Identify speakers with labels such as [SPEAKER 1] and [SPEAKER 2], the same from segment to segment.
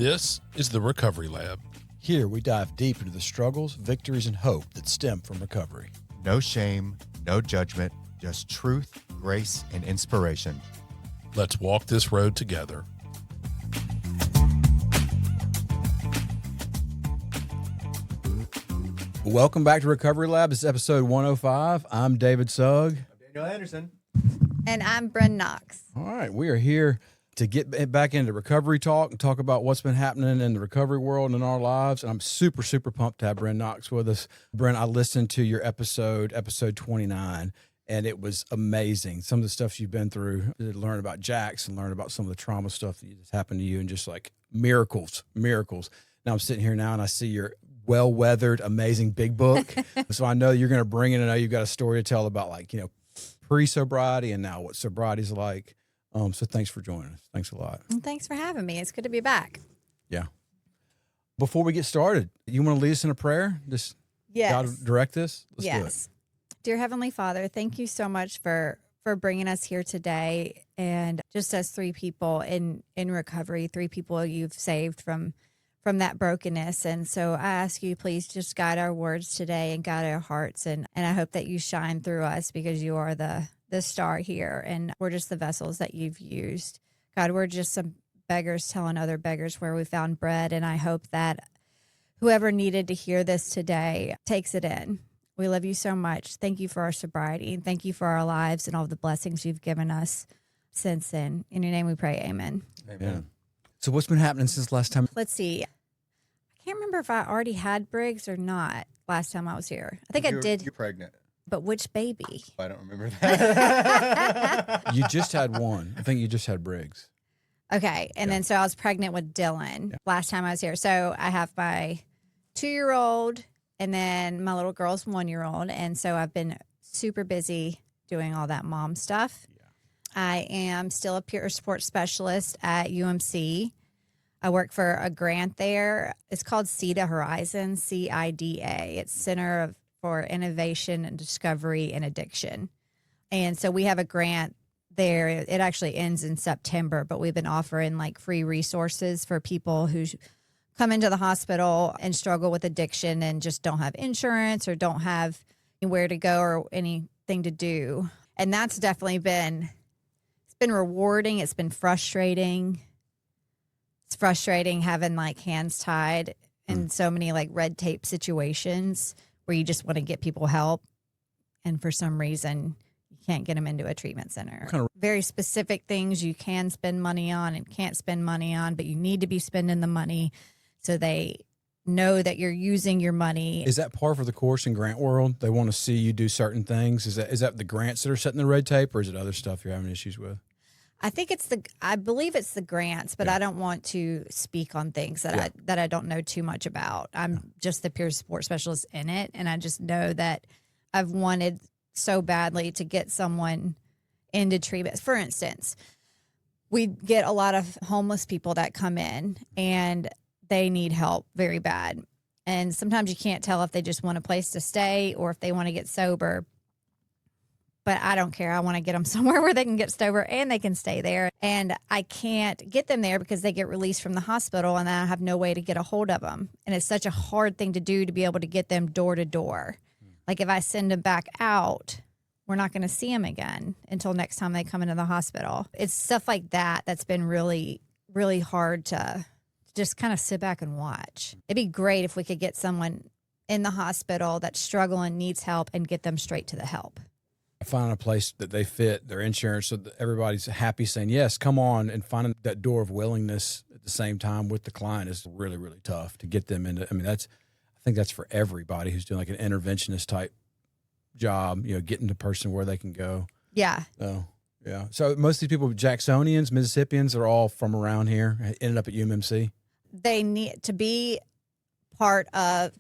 [SPEAKER 1] This is the Recovery Lab.
[SPEAKER 2] Here we dive deep into the struggles, victories, and hope that stem from recovery.
[SPEAKER 3] No shame, no judgment, just truth, grace, and inspiration.
[SPEAKER 1] Let's walk this road together.
[SPEAKER 2] Welcome back to Recovery Lab. This is episode 105. I'm David Sugg.
[SPEAKER 3] I'm Daniel Anderson.
[SPEAKER 4] And I'm Brynn Knox.
[SPEAKER 2] All right, we are here to get back into recovery talk and talk about what's been happening in the recovery world and in our lives. And I'm super, super pumped to have Brynn Knox with us. Brynn, I listened to your episode 29, and it was amazing. Some of the stuff you've been through, to learn about Jax and learn about some of the trauma stuff that just happened to you, and just like miracles. Now I'm sitting here now and I see your well-weathered, amazing big book. So I know you're going to bring in, I know you've got a story to tell about, like, pre-sobriety and now what sobriety's like. So thanks for joining us. Thanks a lot.
[SPEAKER 4] And thanks for having me. It's good to be back.
[SPEAKER 2] Yeah. Before we get started, you want to lead us in a prayer? Just
[SPEAKER 4] Yes.
[SPEAKER 2] God direct this? Let's do it.
[SPEAKER 4] Dear Heavenly Father, thank you so much for bringing us here today. And just as three people in recovery, three people you've saved from that brokenness. And so I ask you, please just guide our words today and guide our hearts. And I hope that you shine through us, because you are the star here, and we're just the vessels that you've used. God, we're just some beggars telling other beggars where we found bread, and I hope that whoever needed to hear this today takes it in. We love you so much. Thank you for our sobriety, and thank you for our lives and all the blessings you've given us since then. In your name we pray, amen.
[SPEAKER 2] Amen. So what's been happening since last time?
[SPEAKER 4] Let's see. I can't remember if I already had Briggs or not last time I was here. I think I did.
[SPEAKER 3] You're pregnant.
[SPEAKER 4] But which baby?
[SPEAKER 3] I don't remember that.
[SPEAKER 2] You just had one. I think you just had Briggs.
[SPEAKER 4] Okay. And then so I was pregnant with Dylan last time I was here. So I have my 2-year-old and then my little girl's 1-year-old. And so I've been super busy doing all that mom stuff. Yeah. I am still a peer support specialist at UMC. I work for a grant there. It's called CIDA Horizon, CIDA. It's Center for Innovation and Discovery and Addiction. And so we have a grant there. It actually ends in September, but we've been offering like free resources for people who come into the hospital and struggle with addiction and just don't have insurance or don't have anywhere to go or anything to do. And that's definitely been rewarding. It's been frustrating. It's frustrating having like hands tied in so many like red tape situations where you just want to get people help, and for some reason you can't get them into a treatment center. Very specific things you can spend money on and can't spend money on, but you need to be spending the money so they know that you're using your money.
[SPEAKER 2] Is that par for the course in grant world? They want to see you do certain things. Is that the grants that are setting the red tape, or is it other stuff you're having issues with?
[SPEAKER 4] I believe it's the grants, but I don't want to speak on things that I don't know too much about. I'm just the peer support specialist in it, and I just know that I've wanted so badly to get someone into treatment. For instance, we get a lot of homeless people that come in and they need help very bad. And sometimes you can't tell if they just want a place to stay or if they want to get sober. But I don't care. I want to get them somewhere where they can get sober and they can stay there. And I can't get them there because they get released from the hospital and I have no way to get a hold of them. And it's such a hard thing to do to be able to get them door to door. Like if I send them back out, we're not going to see them again until next time they come into the hospital. It's stuff like that that's been really, really hard to just kind of sit back and watch. It'd be great if we could get someone in the hospital that's struggling, needs help, and get them straight to the help.
[SPEAKER 2] Find a place that they fit their insurance so that everybody's happy, saying yes, come on, and finding that door of willingness at the same time with the client is really, really tough to get them into. I mean, I think that's for everybody who's doing like an interventionist type job, getting the person where they can go.
[SPEAKER 4] Yeah.
[SPEAKER 2] So, yeah. So most of these people, Jacksonians, Mississippians, are all from around here, ended up at UMMC.
[SPEAKER 4] They need to be part of,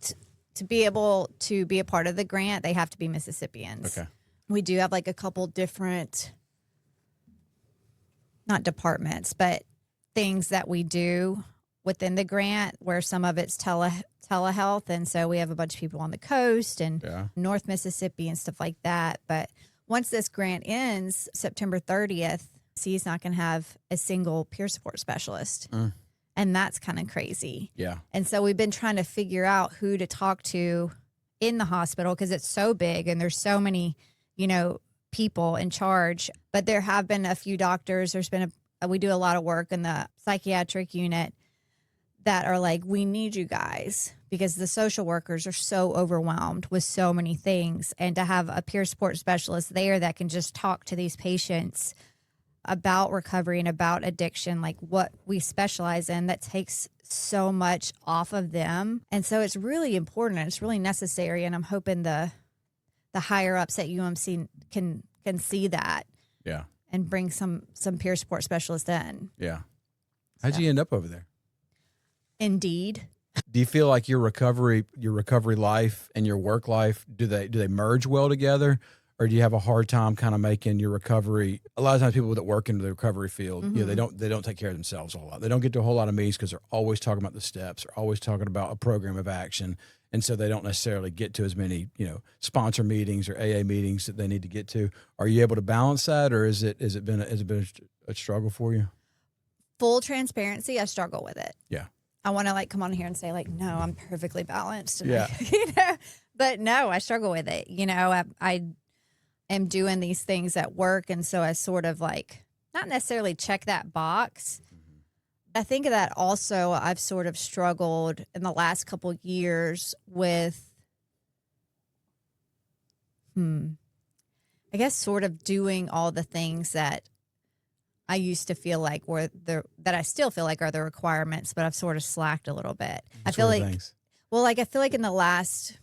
[SPEAKER 4] to be able to be a part of the grant, they have to be Mississippians.
[SPEAKER 2] Okay.
[SPEAKER 4] We do have like a couple different, not departments, but things that we do within the grant where some of it's telehealth. And so we have a bunch of people on the coast and North Mississippi and stuff like that. But once this grant ends, September 30th, C is not going to have a single peer support specialist. And that's kind of crazy.
[SPEAKER 2] Yeah.
[SPEAKER 4] And so we've been trying to figure out who to talk to in the hospital because it's so big and there's so many, people in charge. But there have been a few doctors. There's been we do a lot of work in the psychiatric unit that are like, we need you guys because the social workers are so overwhelmed with so many things. And to have a peer support specialist there that can just talk to these patients about recovery and about addiction, like what we specialize in, that takes so much off of them. And so it's really important and it's really necessary. And I'm hoping the higher ups at UMC can see that.
[SPEAKER 2] Yeah.
[SPEAKER 4] And bring some peer support specialists in.
[SPEAKER 2] Yeah. How'd you end up over there?
[SPEAKER 4] Indeed.
[SPEAKER 2] Do you feel like your recovery life and your work life, do they merge well together? Or do you have a hard time kind of making your recovery? A lot of times people that work in the recovery field, they don't take care of themselves a whole lot. They don't get to a whole lot of meetings because they're always talking about the steps. They're always talking about a program of action. And so they don't necessarily get to as many, sponsor meetings or AA meetings that they need to get to. Are you able to balance that, or has it been a struggle for you?
[SPEAKER 4] Full transparency, I struggle with it.
[SPEAKER 2] Yeah.
[SPEAKER 4] I want to come on here and say no, I'm perfectly balanced. And
[SPEAKER 2] Yeah.
[SPEAKER 4] But no, I struggle with it. I am doing these things at work. And so I sort of not necessarily check that box. I think of that also, I've sort of struggled in the last couple of years with, I guess sort of doing all the things that I used to feel like that I still feel like are the requirements, but I've sort of slacked a little bit. I feel like, I feel like in the last,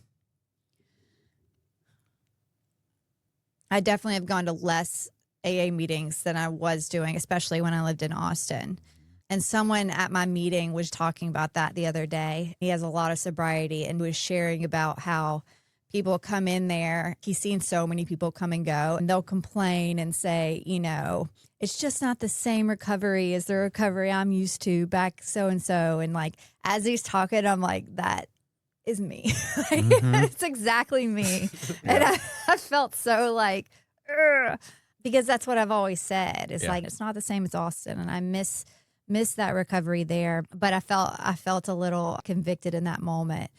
[SPEAKER 4] I definitely have gone to less AA meetings than I was doing, especially when I lived in Austin. And someone at my meeting was talking about that the other day. He has a lot of sobriety and was sharing about how people come in there. He's seen so many people come and go, and they'll complain and say, it's just not the same recovery as the recovery I'm used to back so-and-so. And as he's talking, I'm like, that is me. It's exactly me. And I felt so ugh, because that's what I've always said. It's it's not the same as Austin. And I miss that recovery there. But I felt a little convicted in that moment.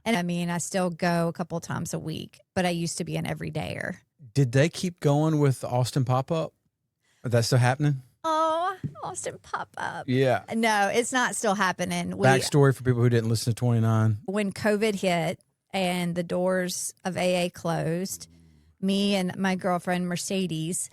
[SPEAKER 4] And I still go a couple of times a week, but I used to be an everydayer.
[SPEAKER 2] Did they keep going with the Austin pop-up? Is that still happening?
[SPEAKER 4] Oh, Austin pop-up.
[SPEAKER 2] Yeah.
[SPEAKER 4] No, it's not still happening.
[SPEAKER 2] Backstory for people who didn't listen to 29.
[SPEAKER 4] When COVID hit and the doors of AA closed, me and my girlfriend, Mercedes,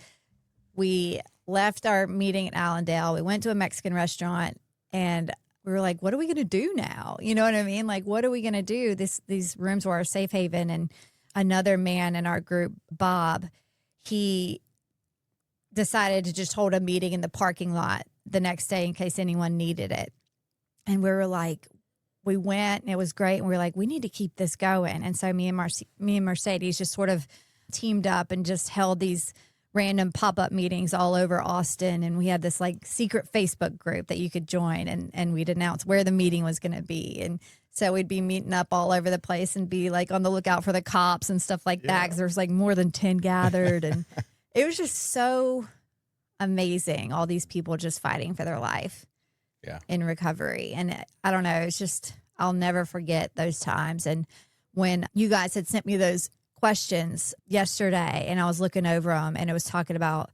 [SPEAKER 4] we left our meeting in Allendale. We went to a Mexican restaurant and we were like, what are we going to do now? You know what I mean? What are we going to do? These rooms were our safe haven. And another man in our group, Bob, he decided to just hold a meeting in the parking lot the next day in case anyone needed it. And we were like, we went and it was great. And we were like, we need to keep this going. And so me and Mercedes just sort of teamed up and just held these random pop-up meetings all over Austin. And we had this secret Facebook group that you could join and we'd announce where the meeting was going to be. And so we'd be meeting up all over the place and be on the lookout for the cops and stuff like that. Cause there was more than 10 gathered. And it was just so amazing. All these people just fighting for their life in recovery. And I don't know, it's just, I'll never forget those times. And when you guys had sent me those questions yesterday and I was looking over them and it was talking about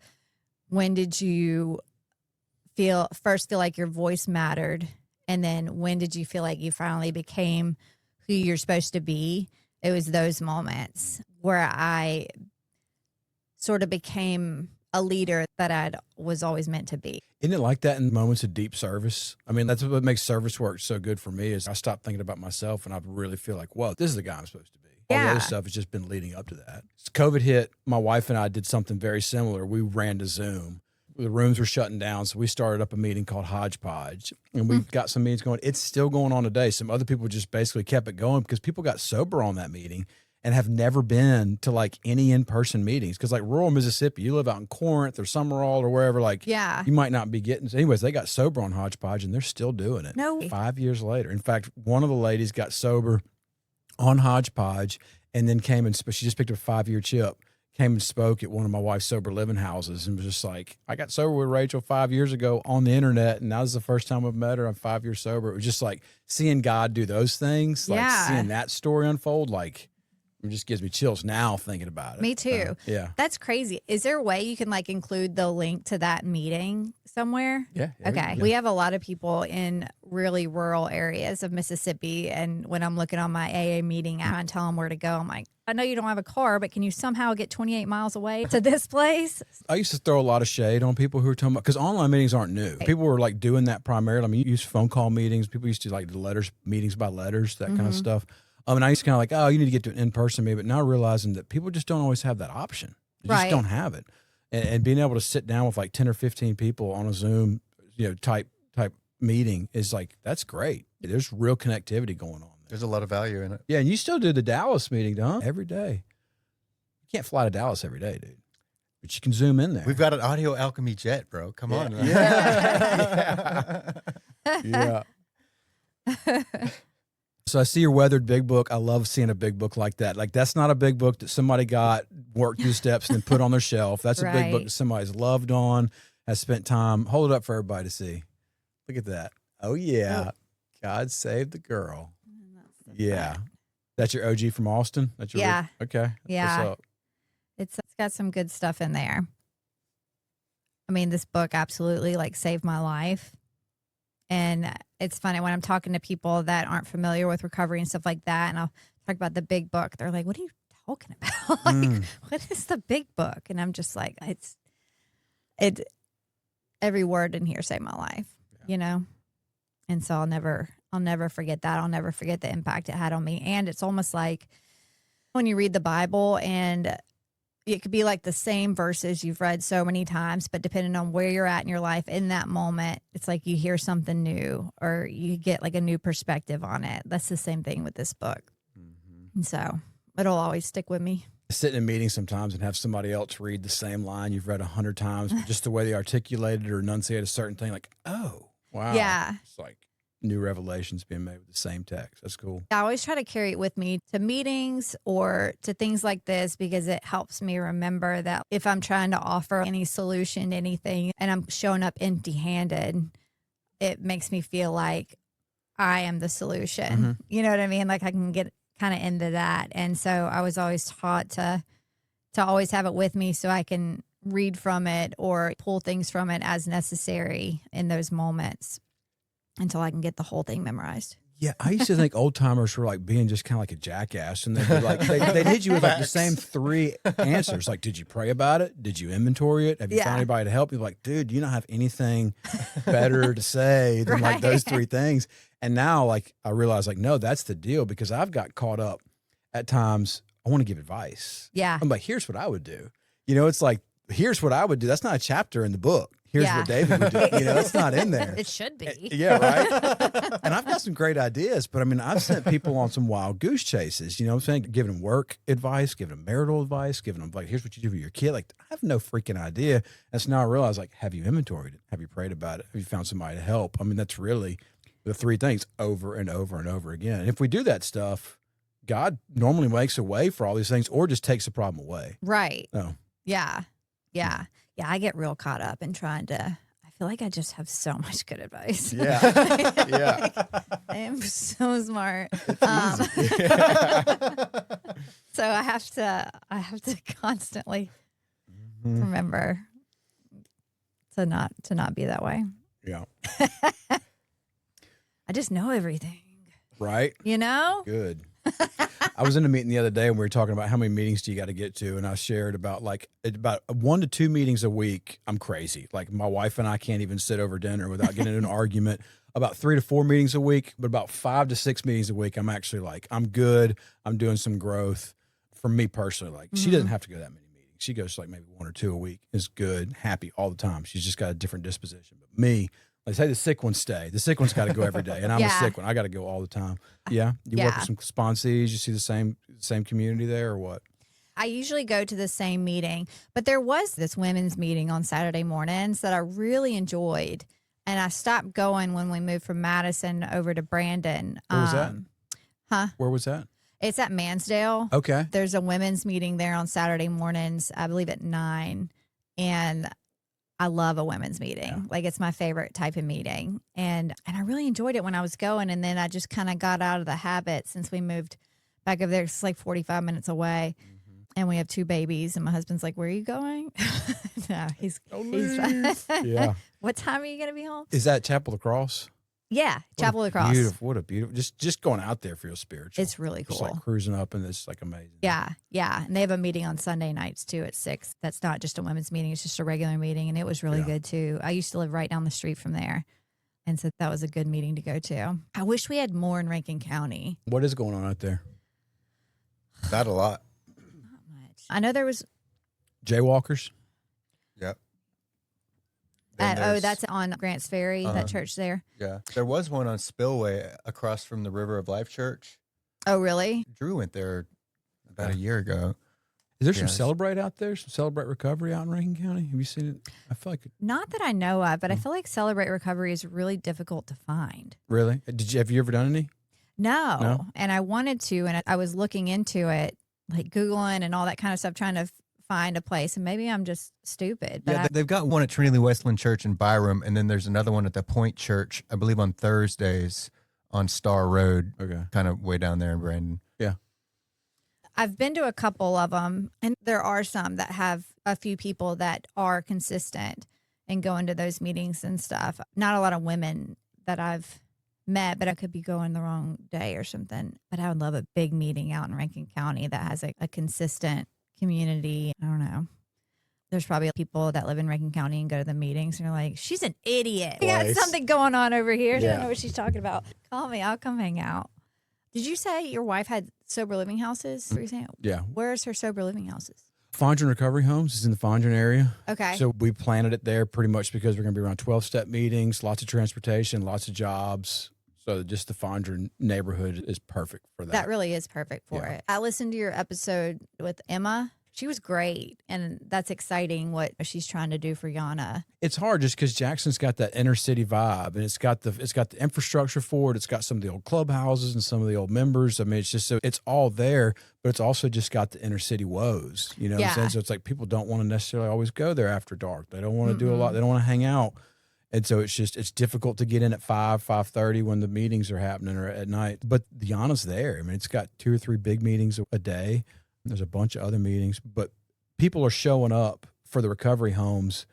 [SPEAKER 4] when did you first feel like your voice mattered, and then when did you feel like you finally became who you're supposed to be? It was those moments where I sort of became a leader that I was always meant to be.
[SPEAKER 2] Isn't it like that in moments of deep service? That's what makes service work so good for me is I stop thinking about myself and I really feel like, well, this is the guy I'm supposed to be. All the other stuff has just been leading up to that. So COVID hit, my wife and I did something very similar. We ran to Zoom. The rooms were shutting down, so we started up a meeting called Hodgepodge, and we've got some meetings going. It's still going on today. Some other people just basically kept it going because people got sober on that meeting and have never been to any in-person meetings. Because rural Mississippi, you live out in Corinth or Summerall or wherever, you might not be getting. So anyways, they got sober on Hodgepodge and they're still doing it.
[SPEAKER 4] No.
[SPEAKER 2] 5 years later. In fact, one of the ladies got sober on Hodgepodge and then came and she just picked up a 5-year chip, came and spoke at one of my wife's sober living houses and was just like, I got sober with Rachel 5 years ago on the internet, and that was the first time I've met her. I'm 5 years sober. It was just like seeing God do those things, like seeing that story unfold, like it just gives me chills now thinking about it.
[SPEAKER 4] Me too.
[SPEAKER 2] Yeah.
[SPEAKER 4] That's crazy. Is there a way you can like include the link to that meeting somewhere?
[SPEAKER 2] Yeah.
[SPEAKER 4] Okay. We have a lot of people in really rural areas of Mississippi. And when I'm looking on my AA meeting app and tell them where to go, I'm like, I know you don't have a car, but can you somehow get 28 miles away to this place?
[SPEAKER 2] I used to throw a lot of shade on people who were talking about, because online meetings aren't new. People were like doing that primarily. I mean, you use phone call meetings. People used to like the letters, meetings by letters, that kind of stuff. And I used to kind of like, oh, you need to get to an in-person meeting, but now realizing that people just don't always have that option. They just don't have it. And being able to sit down with like 10 or 15 people on a Zoom, type meeting is like, that's great. There's real connectivity going on.
[SPEAKER 3] There's a lot of value in it.
[SPEAKER 2] Yeah, and you still do the Dallas meeting, Don, every day. You can't fly to Dallas every day, dude. But you can Zoom in there.
[SPEAKER 3] We've got an audio alchemy jet, bro. Come on.
[SPEAKER 2] Yeah. So I see your weathered big book. I love seeing a big book like that. Like, that's not a big book that somebody got, worked through steps, and then put on their shelf. That's a big book that somebody's loved on, has spent time. Hold it up for everybody to see. Look at that. Oh, yeah. God save the girl. Yeah. That's your OG from Austin? That's your okay.
[SPEAKER 4] Yeah.
[SPEAKER 2] What's up?
[SPEAKER 4] It's got some good stuff in there. I mean, this book absolutely like saved my life. And it's funny when I'm talking to people that aren't familiar with recovery and stuff like that, and I'll talk about the big book. They're like, what are you talking about? Like, what is the big book? And I'm just like, every word in here saved my life, And so I'll never forget that. I'll never forget the impact it had on me. And it's almost like when you read the Bible, and it could be like the same verses you've read so many times, but depending on where you're at in your life in that moment, it's like you hear something new or you get like a new perspective on it. That's the same thing with this book. And so it'll always stick with me.
[SPEAKER 2] Sit in a meeting sometimes and have somebody else read the same line you've read 100 times, but just the way they articulated or enunciate a certain thing, like, oh, wow.
[SPEAKER 4] Yeah.
[SPEAKER 2] It's like new revelations being made with the same text. That's cool.
[SPEAKER 4] I always try to carry it with me to meetings or to things like this because it helps me remember that if I'm trying to offer any solution to anything and I'm showing up empty-handed, it makes me feel like I am the solution. You know what I mean? Like I can get kind of into that. And so I was always taught to always have it with me so I can read from it or pull things from it as necessary in those moments until I can get the whole thing memorized.
[SPEAKER 2] Yeah, I used to think old timers were like being just kind of like a jackass, and they'd be like, they'd hit you with like the same 3 answers. Like, did you pray about it? Did you inventory it? Have you found anybody to help you? Like, dude, you don't have anything better to say than like those 3 things. And now, like, I realize, like, no, that's the deal, because I've got caught up at times. I want to give advice.
[SPEAKER 4] Yeah,
[SPEAKER 2] I'm like, here's what I would do. It's like, here's what I would do. That's not a chapter in the book. Here's what David would do. It's not in there.
[SPEAKER 4] It should be.
[SPEAKER 2] Yeah, right. And I've got some great ideas, but I mean, I've sent people on some wild goose chases, what I'm saying? Giving them work advice, giving them marital advice, giving them like, here's what you do for your kid. Like, I have no freaking idea. And so now I realize, like, have you inventoried it? Have you prayed about it? Have you found somebody to help? I mean, that's really the 3 things over and over and over again. And if we do that stuff, God normally makes a way for all these things or just takes the problem away.
[SPEAKER 4] Right.
[SPEAKER 2] Oh.
[SPEAKER 4] Yeah. Yeah. Yeah. I get real caught up in trying to, I feel like I just have so much good advice.
[SPEAKER 2] Yeah. Yeah.
[SPEAKER 4] I am so smart. So I have to constantly remember to not be that way.
[SPEAKER 2] Yeah.
[SPEAKER 4] I just know everything.
[SPEAKER 2] Right. Good. I was in a meeting the other day and we were talking about how many meetings do you got to get to, and I shared about 1 to 2 meetings a week. I'm crazy. Like, my wife and I can't even sit over dinner without getting in an argument. About 3 to 4 meetings a week, but about 5 to 6 meetings a week, I'm actually like, I'm good. I'm doing some growth. For me personally, like, she doesn't have to go that many meetings. She goes like maybe 1 or 2 a week. Is good, happy all the time. She's just got a different disposition. But me, like, say the sick ones stay. The sick one's got to go every day, and I'm a sick one. I got to go all the time. Yeah, you work with some sponsees. You see the same community there, or what?
[SPEAKER 4] I usually go to the same meeting, but there was this women's meeting on Saturday mornings that I really enjoyed, and I stopped going when we moved from Madison over to Brandon.
[SPEAKER 2] Where was that?
[SPEAKER 4] Huh?
[SPEAKER 2] Where was that?
[SPEAKER 4] It's at Mansdale.
[SPEAKER 2] Okay.
[SPEAKER 4] There's a women's meeting there on Saturday mornings, I believe at 9. And I love a women's meeting.
[SPEAKER 2] Yeah.
[SPEAKER 4] Like it's my favorite type of meeting. And I really enjoyed it when I was going. And then I just kind of got out of the habit since we moved back over there. It's like 45 minutes away. And we have 2 babies. And my husband's like, where are you going? No, he's
[SPEAKER 2] Yeah.
[SPEAKER 4] What time are you going to be home?
[SPEAKER 2] Is that Chapel of the Cross?
[SPEAKER 4] Yeah, Chapel of the Cross.
[SPEAKER 2] Beautiful. What a beautiful. Just going out there feels spiritual.
[SPEAKER 4] It's really cool.
[SPEAKER 2] Just like cruising up, and it's like amazing.
[SPEAKER 4] Yeah, yeah. And they have a meeting on Sunday nights too at 6. That's not just a women's meeting, it's just a regular meeting. And it was really good too. I used to live right down the street from there. And so that was a good meeting to go to. I wish we had more in Rankin County.
[SPEAKER 2] What is going on out there?
[SPEAKER 3] Not a lot.
[SPEAKER 4] Not much. I know there was
[SPEAKER 2] Jaywalkers?
[SPEAKER 3] Yep.
[SPEAKER 4] that's on Grants Ferry, that church there.
[SPEAKER 3] Yeah. There was one on Spillway across from the River of Life Church.
[SPEAKER 4] Oh, really?
[SPEAKER 3] Drew went there about a year ago.
[SPEAKER 2] Is there some
[SPEAKER 3] Yes.
[SPEAKER 2] Celebrate out there? Some Celebrate Recovery out in Rankin County? Have you seen it? I feel like
[SPEAKER 4] Not that I know of, but I feel like Celebrate Recovery is really difficult to find.
[SPEAKER 2] really. Have you ever done any?
[SPEAKER 4] No. And I wanted to, and I was looking into it, like Googling and all that kind of stuff, trying to find a place. And maybe I'm just stupid. But
[SPEAKER 3] Yeah, they've got one at Trinity Westland Church in Byram, and then there's another one at the Point Church, I believe on Thursdays on Star Road,
[SPEAKER 2] Okay.
[SPEAKER 3] kind of way down there in Brandon.
[SPEAKER 2] Yeah.
[SPEAKER 4] I've been to a couple of them, and there are some that have a few people that are consistent and go into those meetings and stuff. Not a lot of women that I've met, but I could be going the wrong day or something. But I would love a big meeting out in Rankin County that has a consistent community. I don't know. There's probably people that live in Rankin County and go to the meetings and are like, she's an idiot. We got
[SPEAKER 2] Twice.
[SPEAKER 4] something going on over here. She
[SPEAKER 2] Yeah.
[SPEAKER 4] don't know what she's talking about. Call me. I'll come hang out. Did you say your wife had sober living houses? Were you saying?
[SPEAKER 2] Yeah.
[SPEAKER 4] Where's her sober living houses?
[SPEAKER 2] Fondren Recovery Homes is in the Fondren area.
[SPEAKER 4] Okay.
[SPEAKER 2] So we planted it there pretty much because we're going to be around 12-step meetings, lots of transportation, lots of jobs. So just the Fondren neighborhood is perfect for that.
[SPEAKER 4] That really is perfect for
[SPEAKER 2] Yeah.
[SPEAKER 4] it. I listened to your episode with Emma. She was great. And that's exciting what she's trying to do for Yana.
[SPEAKER 2] It's hard just because Jackson's got that inner city vibe, and it's got the infrastructure for it. It's got some of the old clubhouses and some of the old members. I mean, it's just so it's all there, but it's also just got the inner city woes. You know what I'm saying? So it's like people don't want to necessarily always go there after dark. They don't want to do a lot. They don't want to hang out. And so it's difficult to get in at 5:30 when the meetings are happening or at night. But Yana's there. I mean, it's got 2 or 3 big meetings a day. There's a bunch of other meetings, but people are showing up for the recovery homes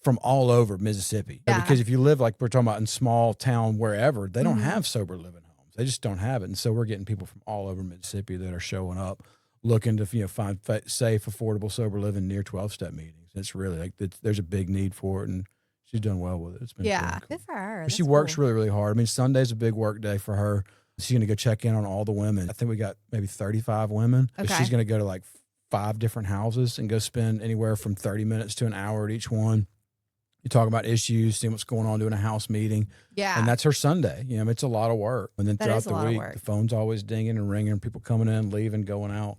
[SPEAKER 2] from all over Mississippi.
[SPEAKER 4] Yeah.
[SPEAKER 2] Because if you live like we're talking about in small town, wherever, they don't have sober living homes. They just don't have it. And so we're getting people from all over Mississippi that are showing up looking to find safe, affordable, sober living near 12-step meetings. It's really like there's a big need for it, and she's done well with it. It's been
[SPEAKER 4] Yeah.
[SPEAKER 2] really cool.
[SPEAKER 4] Good for her.
[SPEAKER 2] But she
[SPEAKER 4] That's
[SPEAKER 2] works
[SPEAKER 4] cool.
[SPEAKER 2] really, really hard. I mean, Sunday's a big work day for her. She's going to go check in on all the women. I think we got maybe 35 women. But
[SPEAKER 4] Okay.
[SPEAKER 2] she's going to go to like 5 different houses and go spend anywhere from 30 minutes to an hour at each one. You talk about issues, seeing what's going on, doing a house meeting.
[SPEAKER 4] Yeah.
[SPEAKER 2] And that's her Sunday. You know, it's a lot of work. And then
[SPEAKER 4] That
[SPEAKER 2] throughout
[SPEAKER 4] is a
[SPEAKER 2] the
[SPEAKER 4] lot of
[SPEAKER 2] week,
[SPEAKER 4] work.
[SPEAKER 2] the phone's always dinging and ringing, people coming in, leaving, going out.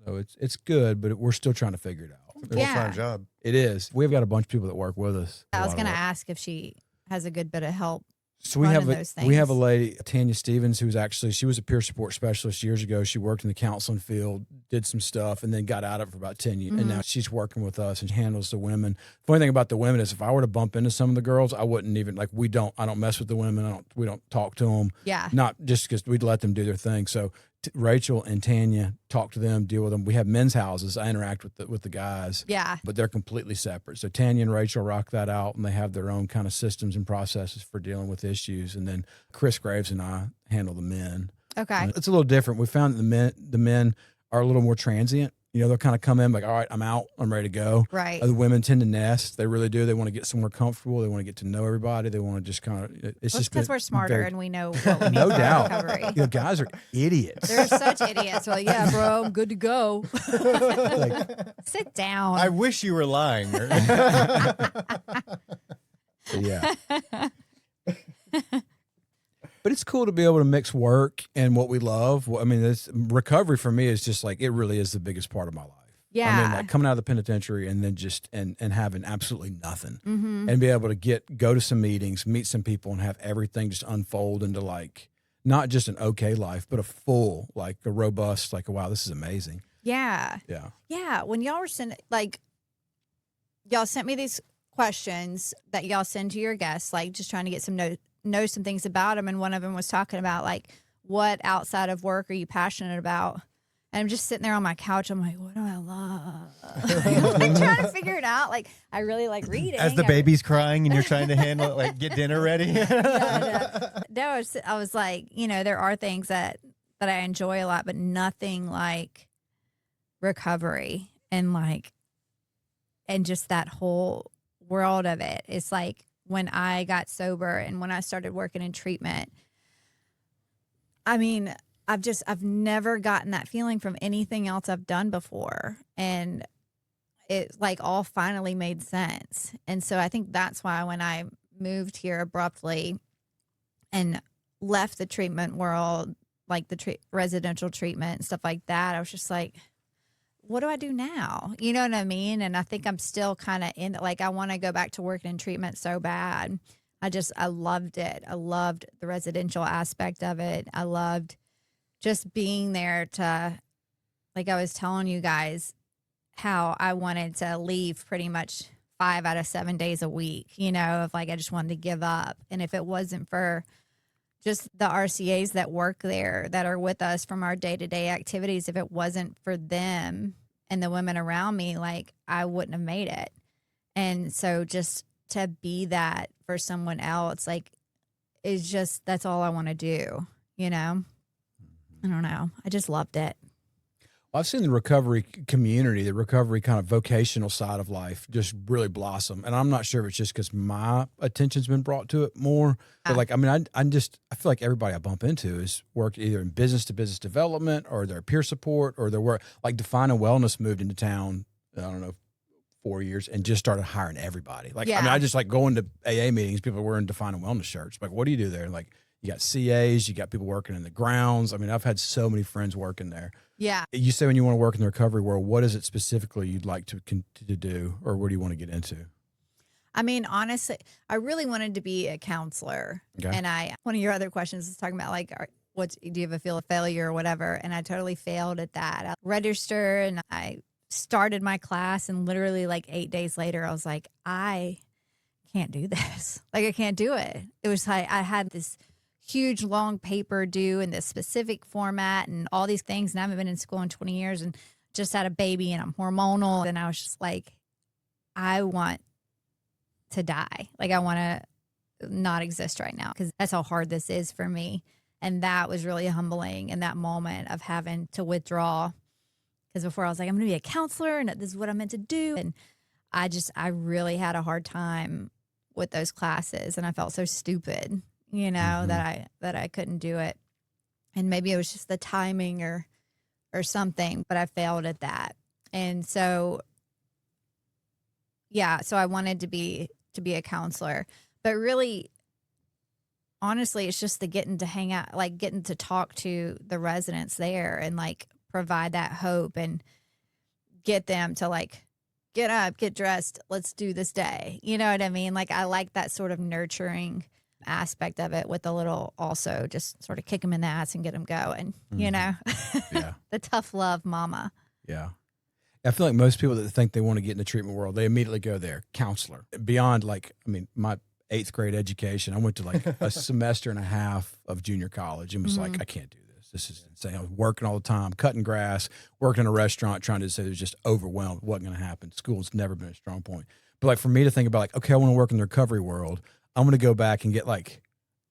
[SPEAKER 2] So it's good, but we're still trying to figure it out.
[SPEAKER 4] Yeah.
[SPEAKER 3] Full-time job.
[SPEAKER 2] It is. We've got a bunch of people that work with us.
[SPEAKER 4] I
[SPEAKER 2] A
[SPEAKER 4] was
[SPEAKER 2] lot of
[SPEAKER 4] going to
[SPEAKER 2] work.
[SPEAKER 4] ask if she has a good bit of help.
[SPEAKER 2] So we have
[SPEAKER 4] running those
[SPEAKER 2] we have a
[SPEAKER 4] things.
[SPEAKER 2] lady, Tanya Stevens, who's actually, she was a peer support specialist years ago. She worked in the counseling field, did some stuff, and then got out of it for about 10 years. And now she's working with us and handles the women. Funny thing about the women is if I were to bump into some of the girls, I wouldn't even, like, I don't mess with the women. We don't talk to them.
[SPEAKER 4] Yeah.
[SPEAKER 2] Not just because we'd let them do their thing. So Rachel and Tanya talk to them, deal with them. We have men's houses. I interact with the guys.
[SPEAKER 4] Yeah.
[SPEAKER 2] But they're completely separate. So Tanya and Rachel rock that out, and they have their own kind of systems and processes for dealing with issues. And then Chris Graves and I handle the men.
[SPEAKER 4] Okay.
[SPEAKER 2] It's a little different. We found that the men are a little more transient. You know, they'll kind of come in like, all right, I'm out, I'm ready to go.
[SPEAKER 4] Right.
[SPEAKER 2] The women tend to nest. They really do. They want to get somewhere comfortable. They want to get to know everybody. They want to just kind of. It's
[SPEAKER 4] Well,
[SPEAKER 2] just
[SPEAKER 4] because
[SPEAKER 2] been
[SPEAKER 4] we're smarter
[SPEAKER 2] very-
[SPEAKER 4] and we know what we need
[SPEAKER 2] no
[SPEAKER 4] for
[SPEAKER 2] doubt.
[SPEAKER 4] recovery.
[SPEAKER 2] You know, guys are idiots.
[SPEAKER 4] They're such idiots. We're like, yeah, bro, I'm good to go. Sit down.
[SPEAKER 3] I wish you were lying.
[SPEAKER 2] Yeah. But it's cool to be able to mix work and what we love. I mean, recovery for me is just like, it really is the biggest part of my life.
[SPEAKER 4] yeah.
[SPEAKER 2] I mean, like coming out of the penitentiary and then just and having absolutely nothing,
[SPEAKER 4] Mm-hmm.
[SPEAKER 2] and be able to go to some meetings, meet some people, and have everything just unfold into like not just an okay life, but a full, like a robust, like, wow, this is amazing.
[SPEAKER 4] Yeah.
[SPEAKER 2] Yeah.
[SPEAKER 4] Yeah. When y'all were sending, like, y'all sent me these questions that y'all send to your guests, like just trying to get some know some things about them. And one of them was talking about like, what outside of work are you passionate about? And I'm just sitting there on my couch. I'm like, what do I love? I'm like trying to figure it out. Like, I really like reading.
[SPEAKER 3] As the baby's crying and you're trying to handle it, like get dinner ready.
[SPEAKER 4] No, I was like, you know, there are things that I enjoy a lot, but nothing like recovery and just that whole world of it. It's like when I got sober and when I started working in treatment, I mean, I've never gotten that feeling from anything else I've done before. And it like all finally made sense. And so I think that's why when I moved here abruptly and left the treatment world, like the residential treatment and stuff like that, I was just like, what do I do now? You know what I mean? And I think I'm still kind of in, like, I want to go back to working in treatment so bad. I loved it. I loved the residential aspect of it. I loved just being there to, like I was telling you guys, how I wanted to leave pretty much 5 out of 7 days a week, you know, if like I just wanted to give up. And if it wasn't for just the RCAs that work there, that are with us from our day-to-day activities, if it wasn't for them and the women around me, like I wouldn't have made it. And so just to be that for someone else, like, is just, that's all I want to do, you know? I don't know. I just loved it.
[SPEAKER 2] I've seen the recovery community, the recovery kind of vocational side of life just really blossom. And I'm not sure if it's just because my attention's been brought to it more. But like, I mean, I feel like everybody I bump into is work either in business to business development or their peer support or their work. Like Define and Wellness moved into town, I don't know, 4 years and just started hiring everybody. Like, I mean, I just like going to AA meetings, people wearing Define and Wellness shirts. Like, what do you do there? Like, you got CAs, you got people working in the grounds. I mean, I've had so many friends working there.
[SPEAKER 4] Yeah.
[SPEAKER 2] You say when you want to work in the recovery world, what is it specifically you'd like to do, or what do you want to get into?
[SPEAKER 4] I mean, honestly, I really wanted to be a counselor.
[SPEAKER 2] Okay.
[SPEAKER 4] And one of your other questions is talking about like, do you have a feel of failure or whatever? And I totally failed at that. I registered and I started my class, and literally like 8 days later, I was like, I can't do this. Like, I can't do it. It was like I had this huge long paper due in this specific format and all these things, and I haven't been in school in 20 years and just had a baby and I'm hormonal, and I was just like, I want to die. Like, I want to not exist right now, because that's how hard this is for me. And that was really humbling in that moment of having to withdraw, because before I was like, I'm gonna be a counselor and this is what I'm meant to do, and I really had a hard time with those classes, and I felt so stupid, you know, that I couldn't do it. And maybe it was just the timing or something, but I failed at that. And so, yeah, so I wanted to be a counselor, but really, honestly, it's just the getting to hang out, like getting to talk to the residents there and like provide that hope and get them to like, get up, get dressed, let's do this day. You know what I mean? Like, I like that sort of nurturing aspect of it, with a little also just sort of kick them in the ass and get them going, you know?
[SPEAKER 2] Yeah.
[SPEAKER 4] The tough love mama.
[SPEAKER 2] Yeah. I feel like most people that think they want to get in the treatment world, they immediately go there, counselor. Beyond like, I mean, my 8th grade education, I went to like a semester and a half of junior college and was like, I can't do this. This is insane. I was working all the time, cutting grass, working in a restaurant, trying to say it was just overwhelmed. It wasn't going to happen. School's never been a strong point. But like for me to think about like, okay, I want to work in the recovery world. I'm going to go back and get like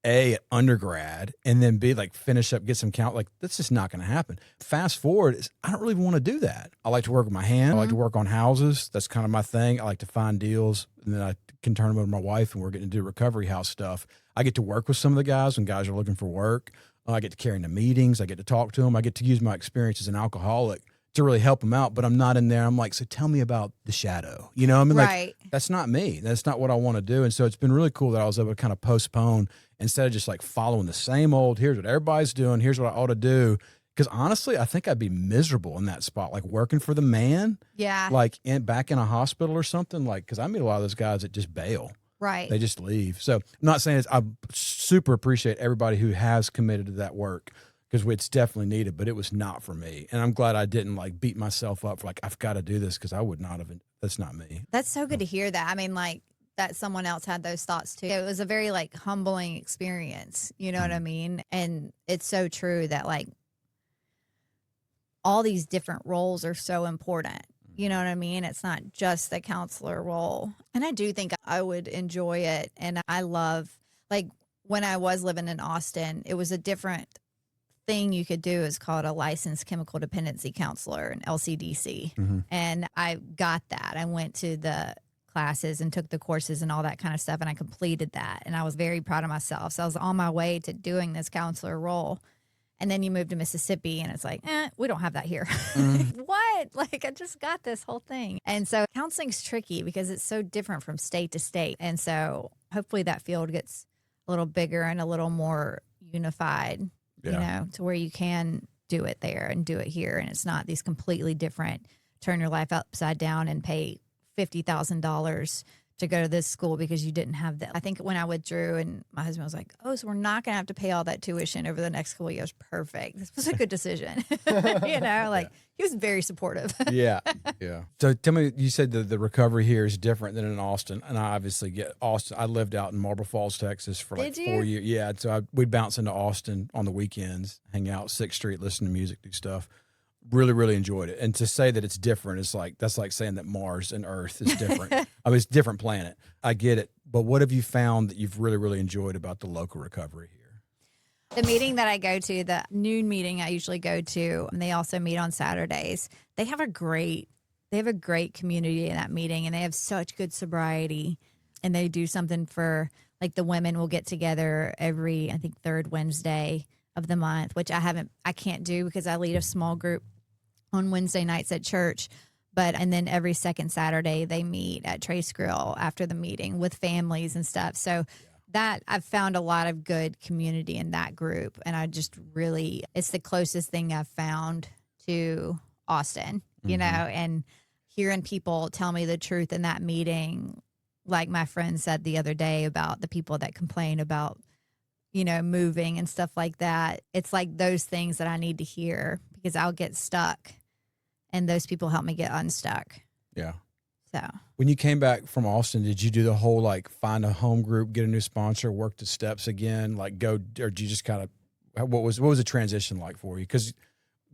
[SPEAKER 2] A, undergrad, and then B, like finish up, get some count. Like, that's just not going to happen. Fast forward, I don't really want to do that. I like to work with my hand. I like to work on houses. That's kind of my thing. I like to find deals, and then I can turn them over to my wife, and we're getting to do recovery house stuff. I get to work with some of the guys when guys are looking for work. I get to carry into meetings. I get to talk to them. I get to use my experience as an alcoholic to really help them out, but I'm not in there. I'm like, so tell me about the shadow. You know, I mean, like, that's not me. That's not what I want to do. And so it's been really cool that I was able to kind of postpone instead of just like following the same old, here's what everybody's doing, here's what I ought to do. Because honestly, I think I'd be miserable in that spot, like working for the man.
[SPEAKER 4] Yeah.
[SPEAKER 2] Like back in a hospital or something, like, because I meet a lot of those guys that just bail.
[SPEAKER 4] Right.
[SPEAKER 2] They just leave. So I'm not saying I super appreciate everybody who has committed to that work because it's definitely needed, but it was not for me. And I'm glad I didn't like beat myself up for like, I've got to do this because I would not have. That's not me.
[SPEAKER 4] That's so good to hear that. I mean, like that someone else had those thoughts too. It was a very like humbling experience. You know what I mean? And it's so true that like all these different roles are so important. You know what I mean? It's not just the counselor role. And I do think I would enjoy it. And I love, like, when I was living in Austin, it was a different thing you could do. Is called a licensed chemical dependency counselor, an LCDC. And I got that. I went to the classes and took the courses and all that kind of stuff. And I completed that. And I was very proud of myself. So I was on my way to doing this counselor role. And then you move to Mississippi and it's like, we don't have that here. What? Like, I just got this whole thing. And so counseling's tricky because it's so different from state to state. And so hopefully that field gets a little bigger and a little more unified, you know, to where you can do it there and do it here. And it's not these completely different, turn your life upside down and pay $50,000 to go to this school because you didn't have that. I think when I withdrew and my husband was like, oh, so we're not going to have to pay all that tuition over the next couple of years. Perfect. This was a good decision. You know, like he was very supportive.
[SPEAKER 2] Yeah. So tell me, you said the recovery here is different than in Austin. And I obviously get Austin. I lived out in Marble Falls, Texas for like 4 years. Yeah. So we'd bounce into Austin on the weekends, hang out 6th Street, listen to music, do stuff. Really, really enjoyed it. And to say that it's different, it's like, that's like saying that Mars and Earth is different. I mean, it's a different planet. I get it. But what have you found that you've really, really enjoyed about the local recovery here?
[SPEAKER 4] The meeting that I go to, the noon meeting I usually go to, and they also meet on Saturdays. They have a great community in that meeting, and they have such good sobriety. And they do something for, like, the women will get together every, I think, 3rd Wednesday of the month, which I can't do because I lead a small group on Wednesday nights at church. And then every 2nd Saturday they meet at Trace Grill after the meeting with families and stuff. So that I've found a lot of good community in that group. And I just really, it's the closest thing I've found to Austin, you know, and hearing people tell me the truth in that meeting, like my friend said the other day about the people that complain about, you know, moving and stuff like that. It's like those things that I need to hear because I'll get stuck and those people help me get unstuck. Yeah. So
[SPEAKER 2] when you came back from Austin, did you do the whole, like, find a home group, get a new sponsor, work the steps again, like go, or did you just kind of, what was the transition like for you? Because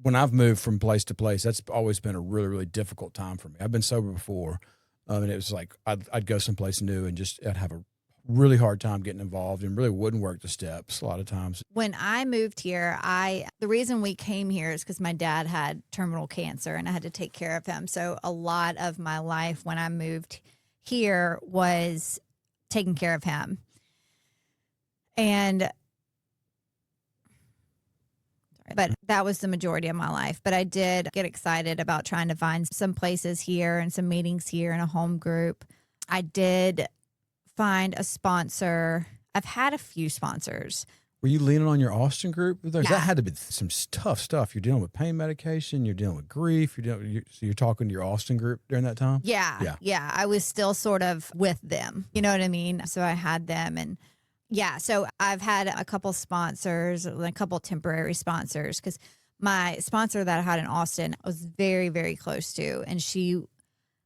[SPEAKER 2] when I've moved from place to place, that's always been a really, really difficult time for me. I've been sober before. And it was like, I'd go someplace new and I'd have a really hard time getting involved and really wouldn't work the steps a lot of times.
[SPEAKER 4] When I moved here, the reason we came here is because my dad had terminal cancer and I had to take care of him. So a lot of my life when I moved here was taking care of him. But that was the majority of my life. But I did get excited about trying to find some places here and some meetings here and a home group. I did find a sponsor. I've had a few sponsors.
[SPEAKER 2] Were you leaning on your Austin group? That had to be some tough stuff. You're dealing with pain medication. You're dealing with grief. So you're talking to your Austin group during that time?
[SPEAKER 4] Yeah. I was still sort of with them. You know what I mean? So I had them and so I've had a couple sponsors, a couple temporary sponsors, because my sponsor that I had in Austin I was very, very close to, and she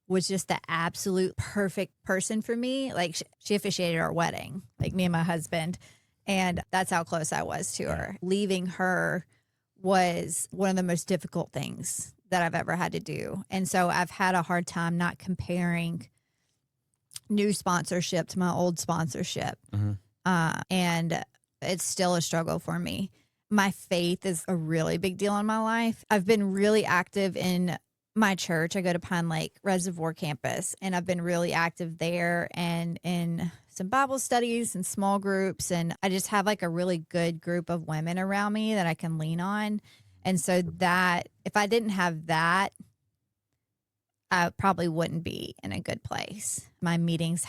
[SPEAKER 4] was just the absolute perfect person for me. Like she officiated our wedding, like me and my husband. And that's how close I was to her. Leaving her was one of the most difficult things that I've ever had to do. And so I've had a hard time not comparing new sponsorship to my old sponsorship. And it's still a struggle for me. My faith is a really big deal in my life. I've been really active in my church. I go to Pine Lake Reservoir campus, and I've been really active there and in some Bible studies and small groups. And I just have like a really good group of women around me that I can lean on. And so that if I didn't have that, I probably wouldn't be in a good place. My meetings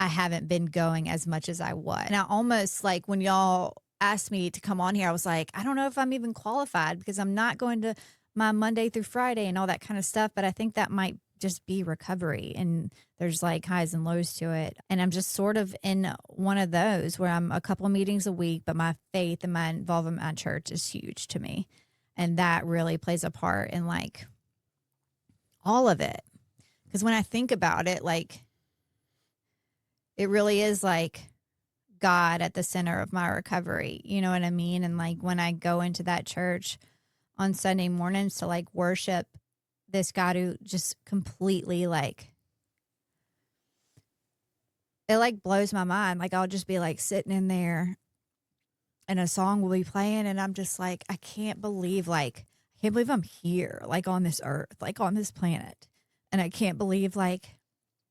[SPEAKER 4] I haven't been going as much as I would. And I almost, like, when y'all asked me to come on here, I was like, I don't know if I'm even qualified because I'm not going to my Monday through Friday and all that kind of stuff. But I think that might just be recovery, and there's like highs and lows to it. And I'm just sort of in one of those where I'm a couple of meetings a week, but my faith and my involvement in my church is huge to me. And that really plays a part in like all of it. Because when I think about it, like it really is like God at the center of my recovery. You know what I mean? And like when I go into that church on Sunday mornings to like worship this God who just completely like, it like blows my mind. Like I'll just be like sitting in there and a song will be playing and I'm just like, I can't believe I'm here, like on this earth, like on this planet. And I can't believe like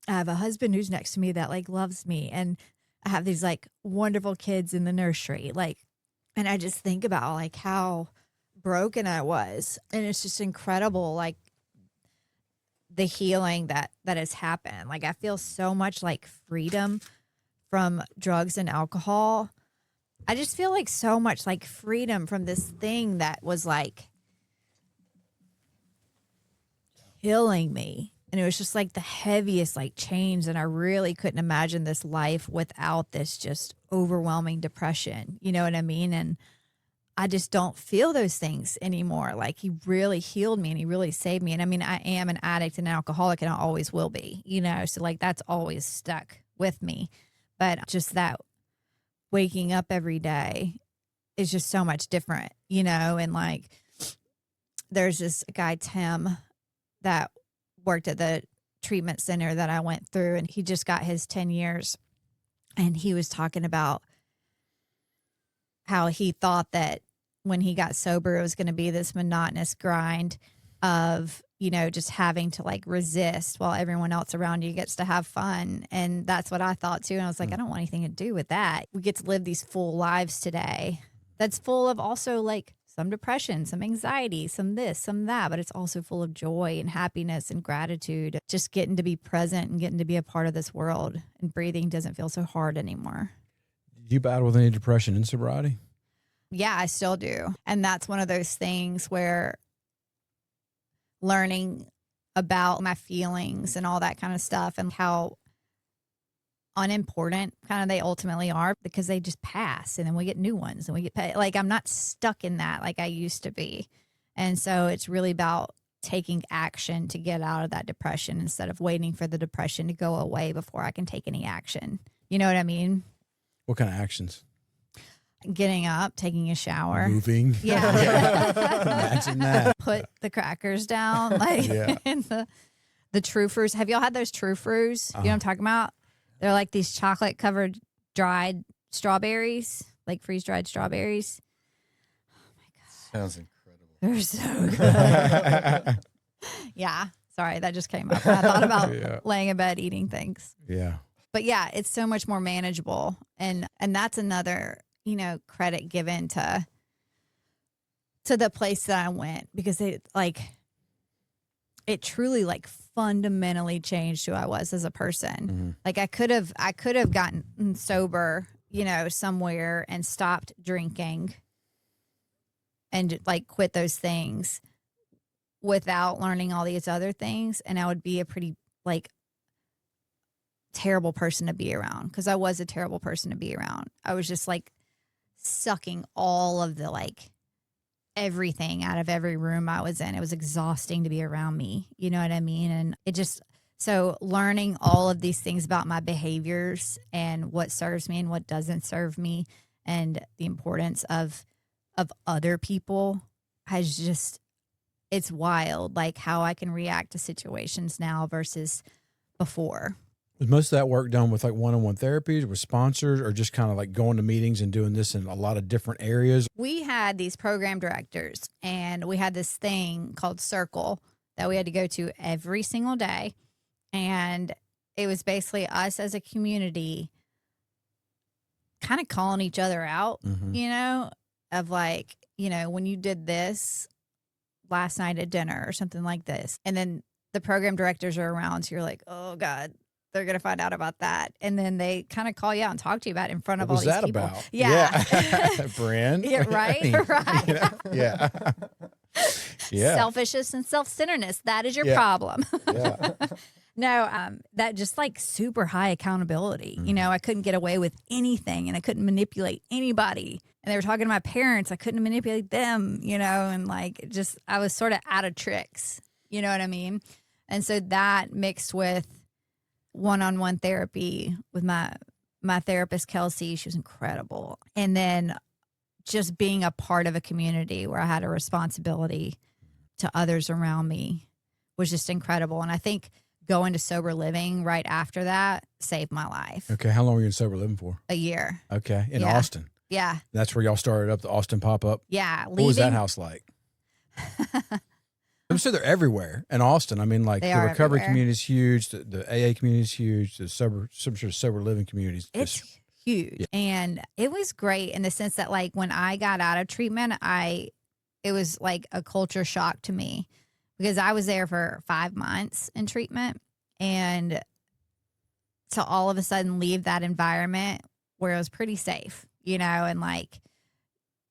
[SPEAKER 4] I have a husband who's next to me that like loves me. And I have these like wonderful kids in the nursery. Like, and I just think about like how broken I was. And it's just incredible. Like the healing that has happened. Like I feel so much like freedom from drugs and alcohol. I just feel like so much like freedom from this thing that was like killing me. And it was just like the heaviest like chains. And I really couldn't imagine this life without this just overwhelming depression. You know what I mean? And I just don't feel those things anymore. Like he really healed me and he really saved me. And I mean, I am an addict and an alcoholic and I always will be, you know? So like that's always stuck with me. But just that waking up every day is just so much different, you know? And like, there's this guy, Tim, that worked at the treatment center that I went through, and he just got his 10 years. And he was talking about how he thought that when he got sober, it was going to be this monotonous grind of, you know, just having to like resist while everyone else around you gets to have fun. And that's what I thought too. And I was like, I don't want anything to do with that. We get to live these full lives today that's full of also like some depression, some anxiety, some this, some that, but it's also full of joy and happiness and gratitude. Just getting to be present and getting to be a part of this world, and breathing doesn't feel so hard anymore.
[SPEAKER 2] Do you battle with any depression in sobriety?
[SPEAKER 4] Yeah, I still do. And that's one of those things where learning about my feelings and all that kind of stuff and how unimportant kind of they ultimately are, because they just pass and then we get new ones and we get paid. Like I'm not stuck in that like I used to be. And so it's really about taking action to get out of that depression instead of waiting for the depression to go away before I can take any action. You know what I mean?
[SPEAKER 2] What kind of actions?
[SPEAKER 4] Getting up, taking a shower.
[SPEAKER 2] Moving.
[SPEAKER 4] Yeah.
[SPEAKER 2] Imagine that.
[SPEAKER 4] Put the crackers down. Like and the true fruits. Have y'all had those true fruits? You know what I'm talking about? They're like these chocolate covered dried strawberries, like freeze dried strawberries. Oh my God.
[SPEAKER 3] Sounds incredible.
[SPEAKER 4] They're so good. Yeah. Sorry, that just came up. I thought about laying in bed eating things.
[SPEAKER 2] Yeah.
[SPEAKER 4] But yeah, it's so much more manageable. And that's another, you know, credit given to the place that I went, because it truly like fundamentally changed who I was as a person. Mm-hmm. Like I could have gotten sober, you know, somewhere and stopped drinking and like quit those things without learning all these other things. And I would be a pretty like terrible person to be around, because I was a terrible person to be around. I was just like sucking all of the like everything out of every room I was in. It was exhausting to be around me. You know what I mean? And it just, so learning all of these things about my behaviors and what serves me and what doesn't serve me, and the importance of other people has just, it's wild, like how I can react to situations now versus before.
[SPEAKER 2] Was most of that work done with like one-on-one therapies, with sponsors, or just kind of like going to meetings and doing this in a lot of different areas?
[SPEAKER 4] We had these program directors, and we had this thing called Circle that we had to go to every single day. And it was basically us as a community kind of calling each other out, you know, of like, you know, when you did this last night at dinner or something like this. And then the program directors are around, so you're like, oh God, they're going to find out about that. And then they kind of call you out and talk to you about it in front of all these people.
[SPEAKER 2] What was that about?
[SPEAKER 4] Yeah.
[SPEAKER 2] Brynn.
[SPEAKER 4] Yeah, right?
[SPEAKER 2] You know?
[SPEAKER 4] Right.
[SPEAKER 2] Yeah. Yeah.
[SPEAKER 4] Selfishness and self-centeredness. That is your
[SPEAKER 2] Yeah.
[SPEAKER 4] problem.
[SPEAKER 2] Yeah.
[SPEAKER 4] No, that just like super high accountability. You know, I couldn't get away with anything and I couldn't manipulate anybody. And they were talking to my parents. I couldn't manipulate them, you know, and like just I was sort of out of tricks. You know what I mean? And so that mixed with one-on-one therapy with my therapist, Kelsey, she was incredible. And then just being a part of a community where I had a responsibility to others around me was just incredible. And I think going to sober living right after that saved my life.
[SPEAKER 2] Okay. How long were you in sober living for?
[SPEAKER 4] A year.
[SPEAKER 2] Okay. In
[SPEAKER 4] Yeah.
[SPEAKER 2] Austin.
[SPEAKER 4] Yeah.
[SPEAKER 2] That's where y'all started up the Austin pop-up.
[SPEAKER 4] Yeah.
[SPEAKER 2] What was that house like? I'm sure they're everywhere in Austin. I mean, like
[SPEAKER 4] They
[SPEAKER 2] the
[SPEAKER 4] are
[SPEAKER 2] recovery
[SPEAKER 4] everywhere.
[SPEAKER 2] community is huge. The AA community is huge. The sober living community is
[SPEAKER 4] It's
[SPEAKER 2] just,
[SPEAKER 4] huge.
[SPEAKER 2] Yeah.
[SPEAKER 4] And it was great in the sense that like when I got out of treatment, it was like a culture shock to me because I was there for 5 months in treatment. And to all of a sudden leave that environment where it was pretty safe, you know, and like